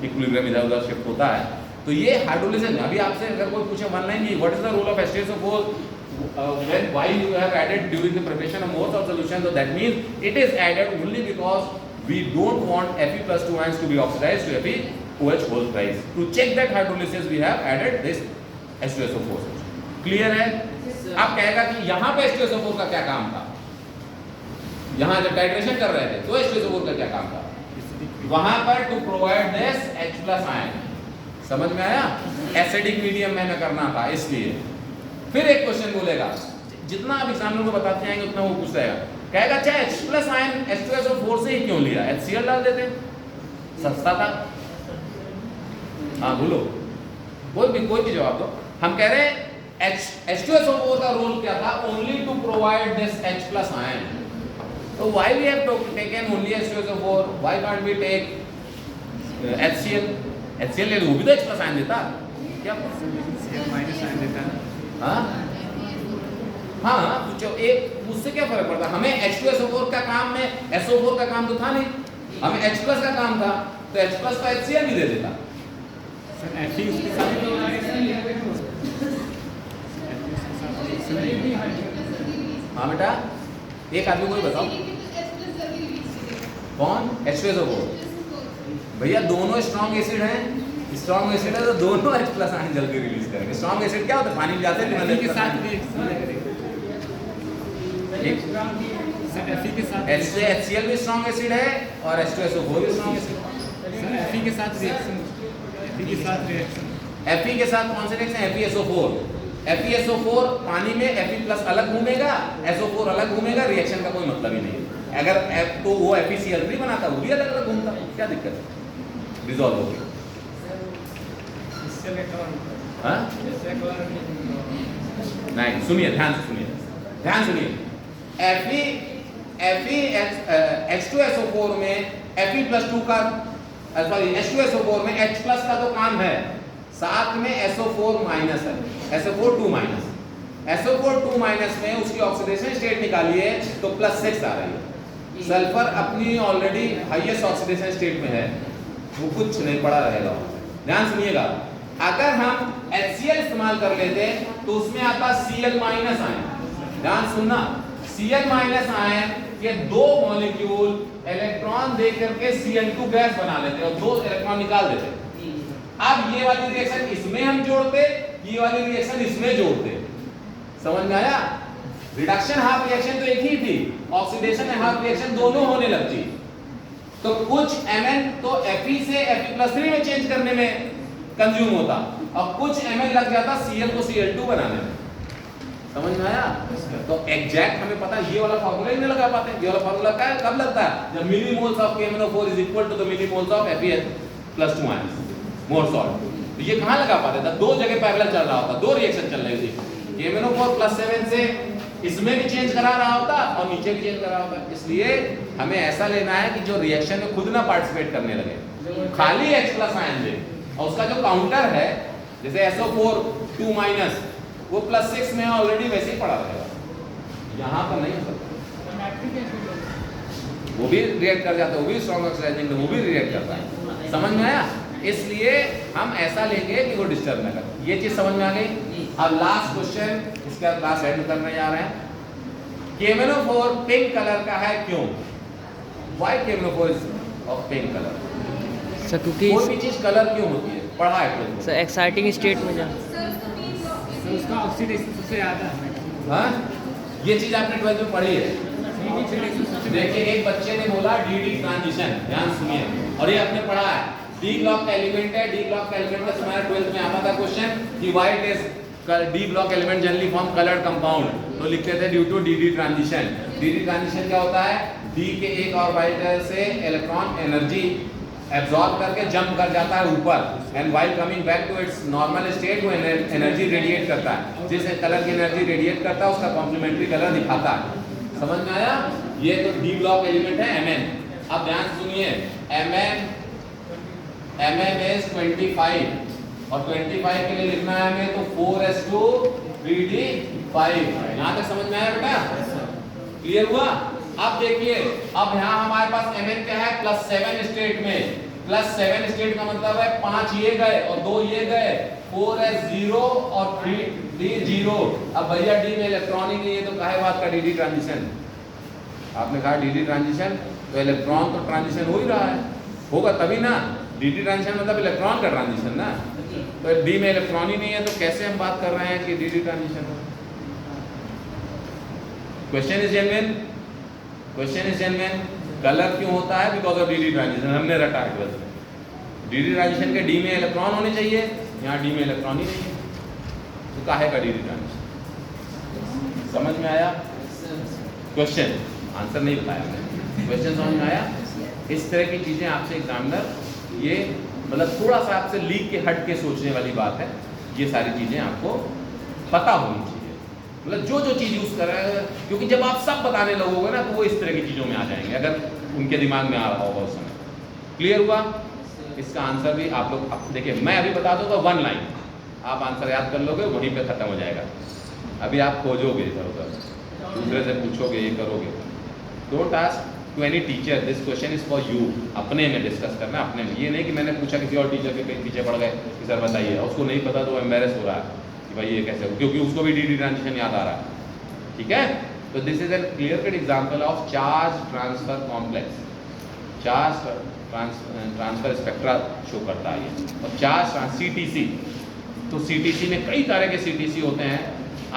इक्विलिब्रियम इधर उधर शिफ्ट होता है। तो ये हाइड्रोलिसिस, अभी आपसे अगर कोई पूछे one line, what is the role of H2SO4 when why you have added during the preparation of Mohr salt solution, so that means it is added only because we don't want Fe+2 ions to be oxidized to FeOH whole price. To check that hydrolysis we have added this H2SO4 solution. Clear है? आप कहेगा कि यहाँ पे H2SO4 का क्या काम था, यहाँ जब टाइट्रेशन कर रहे थे तो H2SO4 का क्या काम था, वहां पर to provide this H+ ion, समझ में आया, एसिडिक मीडियम में करना था इसलिए। फिर एक क्वेश्चन बोलेगा, जितना आप एग्जामिनर को बताते जाएंगे उतना वो पूछता है, कहेगा अच्छा H+ आयन H2SO4 से ही क्यों लिया, HCl डाल देते, सस्ता था। हाँ बोलो, कोई भी जवाब दो। हम कह रहे हैं H2SO4 का रोल क्या था, only to provide this H+ ion, तो why we have taken only H2SO4, why can't we take HCl? HCl ले लो, वो भी तो H+ आयन देता क्या, माइनस आयन देता है। हाँ पूछो, एक उससे क्या फर्क पड़ता, हमें H2SO4 का काम में SO4 का काम तो था नहीं, हमें H+ का काम था, तो H+ का HCl भी दे देता। सर Fe उसके साथ हाँ बेटा, एक आदमी को ही बताओ कौन, H2SO4, भैया दोनों स्ट्रॉन्ग एसिड हैं, स्ट्रॉन्ग एसिड है तो दोनों H+ आयन जल्दी रिलीज करेंगे। स्ट्रॉन्ग एसिड क्या होता है, पानी में जाते हैं Fe के साथ Fe के साथ HCl भी स्ट्रॉन्ग एसिड है और H2SO4 भी स्ट्रॉन्ग एसिड है। Fe के साथ रिएक्शन, Fe के साथ रिएक्शन, Fe के साथ कौन से रिएक्शन, FeSO4, FeSO4 पानी में Fe+ अलग घूमेगा, SO4 अलग घूमेगा, रिएक्शन का कोई मतलब ही नहीं है। अगर तो वो FeCl3 बनाता, वो भी अलग अलग घूमता, क्या दिक्कत है, डिसॉल्व हो गया। हाँ नहीं, सुनिए ध्यान से सुनिए, H2SO4 में Fe+2 का, सॉरी H2SO4 में H+ का तो काम है, साथ में SO4 माइनस है, SO4 2 माइनस, SO4 2 माइनस में उसकी ऑक्सीडेशन स्टेट निकालिए तो +6 आ रही है। सल्फर अपनी ऑलरेडी हाईएस्ट ऑक्सीडेशन स्टेट में है, वो कुछ नहीं पड़ा रहेगा। ध्यान सुनिएगा, अगर हम HCl इस्तेमाल कर लेते तो उसमें आता Cl- आयन, ध्यान सुनना, Cl- आयन के दो मॉलिक्यूल इलेक्ट्रॉन दे करके Cl2 गैस बना लेते और 2 इलेक्ट्रॉन निकाल देते। अब ये वाली रिएक्शन इसमें हम जोड़ते, ये वाली रिएक्शन इसमें जोड़ते। समझ में आया? रिडक्शन हाफ रिएक्शन तो एक ही थी, ऑक्सीडेशन हाफ रिएक्शन दोनों होने लगती। तो कुछ Mn तो Fe से Fe+3 में चेंज करने में कंज्यूम होता और कुछ Mn लग जाता Cl को Cl2 बनाने में। समझ में आया? तो एग्जैक्ट हमें पता है, ये वाला फार्मूला ही नहीं लगा पाते। ये वाला फार्मूला क्या है, कब लगता है? जब millimoles of KMnO4 is equal to the millimoles of Fe+2 minus Mohr salt. तो ये कहां लगा पाते थे? दो जगह पैरेलल चल रहा होता, दो रिएक्शन चल रही थी। KMnO4+7 से इसमें भी चेंज करा रहा होता और नीचे भी चेंज करा रहा होता। इसलिए हमें ऐसा लेना है कि जो रिएक्शन में खुद ना पार्टिसिपेट करने लगे, खाली H+ आयन दे और उसका जो काउंटर है जैसे SO4 2 माइनस वो +6 में ऑलरेडी वैसे ही पड़ा रहेगा, यहाँ पर नहीं हो सकता। वो भी रिएक्ट कर जाता है, वो भी स्ट्रॉन्ग ऑक्सीडाइजिंग, वो भी रिएक्ट करता है। समझ में आया? इसलिए हम ऐसा लेंगे कि वो डिस्टर्ब ना करे। ये चीज समझ में आ गई? अब लास्ट क्वेश्चन, इसका क्लास एंड करने जा रहे हैं। KMnO4 पिंक कलर का है क्यों? Why KMnO4 is of pink color? Sir क्योंकि कोई भी चीज कलर क्यों होती है? पढ़ा है क्यों? सर एक्साइटिंग स्टेट में जा तो उसका ऑक्सीडेशन सबसे ज़्यादा है। हाँ, ये चीज आपने 12th में पढ़ी है। ऑक्सीडेशन सबसे देखिए एक बच्चे ने बोला डी ट्रांजिशन, ध्यान सुनिए, और ये आपने पढ़ा है। डी ब्लॉक का एलिमेंट है, डी ब्लॉक का एलिमेंट का तुम्हारा 12th में आता था क्वेश्चन कि why is d block element generally form coloured compound, तो लिखते थे due to d transition. D transition क्या होता है? डी के एक ऑर्बिटल से इलेक्ट्रॉन एनर्जी एब्जॉर्ब करके जंप कर जाता है ऊपर and while coming back to its normal state वो एनर्जी रेडिएट करता है। जिस कलर की एनर्जी रेडिएट करता है उसका कॉम्प्लीमेंट्री कलर दिखाता है। समझ में आया? ये तो डी ब्लॉक एलिमेंट है Mn। अब ध्यान सुनिए, Mn इज 25 और 25 के लिए लिखना है हमें तो 4s2 3d5। यहाँ तक समझ में आया बेटा? क्लियर हुआ? अब देखिए, अब यहाँ हमारे पास Mn क्या है? +7 स्टेट में। +7 स्टेट का मतलब है 5 ये गए और 2 ये गए, 4s0 और 3d0। अब भैया डी में इलेक्ट्रॉन ही नहीं है तो काहे बात का डी ट्रांजिशन? आपने कहा डी ट्रांजिशन, तो इलेक्ट्रॉन तो ट्रांजिशन हो ही रहा है, होगा तभी ना। डी ट्रांजिशन मतलब इलेक्ट्रॉन का ट्रांजिशन ना। तो डी में इलेक्ट्रॉन ही नहीं है तो कैसे हम बात कर रहे हैं कि डी ट्रांजिशन हो? Question is genuine, question is genuine. Colour क्यों होता है? Because of D transition. हमने रटा है बस। डी ट्रांजिशन के डी में इलेक्ट्रॉन होने चाहिए, यहाँ डी में इलेक्ट्रॉन ही नहीं है, तो काहे का डी ट्रांजिशन? समझ में आया? क्वेश्चन आंसर नहीं बताया मैंने, क्वेश्चन समझ में आया? इस तरह की चीजें आपसे एग्जामिनर ये मतलब थोड़ा सा आपसे लीक के हट के सोचने वाली बात है। ये सारी चीजें आपको पता होनी चाहिए, मतलब जो जो चीज यूज कर रहे हैं, क्योंकि जब आप सब बताने लगोगे ना तो वो इस तरह की चीजों में आ जाएंगे, अगर उनके दिमाग में आ रहा होगा उस समय। क्लियर हुआ? इसका आंसर भी आप लोग देखिए, मैं अभी बता दूंगा 1 लाइन, आप आंसर याद कर लोगे, वहीं पे खत्म हो जाएगा। अभी आप खोजोगे इधर उधर, दूसरे से पूछोगे, ये करोगे। Don't ask to any teacher, this question is for you. अपने में डिस्कस करना, अपने में। ये नहीं कि मैंने पूछा किसी और टीचर के कहीं पीछे पड़ गए कि सर बताइए, उसको नहीं पता तो एम्बेरस हो रहा है कि भाई ये कैसे हो, क्योंकि उसको भी डी ट्रांजिशन याद आ रहा है। ठीक है? तो this is N clear cut example of charge transfer complex. Charge transfer spectra show करता है ये। और चार्ज CTC, तो CTC में कई तरह के CTC होते हैं,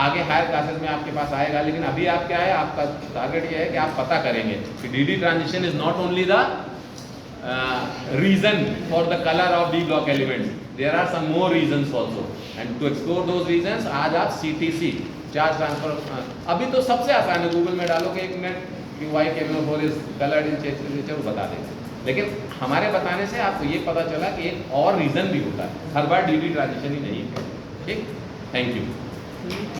आगे हायर क्लासेस में आपके पास आएगा। लेकिन अभी आप क्या है, आपका टारगेट ये है कि आप पता करेंगे कि d transition is not only the reason for the colour of d block elements, there are some more reasons also, and to explore those reasons आज आप CTC चार्ज ट्रांसफर, अभी तो सबसे आसान है, गूगल में डालोगे 1 मिनट कि why KMnO4 is coloured in texture बता देंगे। लेकिन हमारे बताने से आपको ये पता चला कि एक और रीजन भी होता है, हर बार डी ट्रांजिशन ही नहीं है। ठीक, थैंक यू।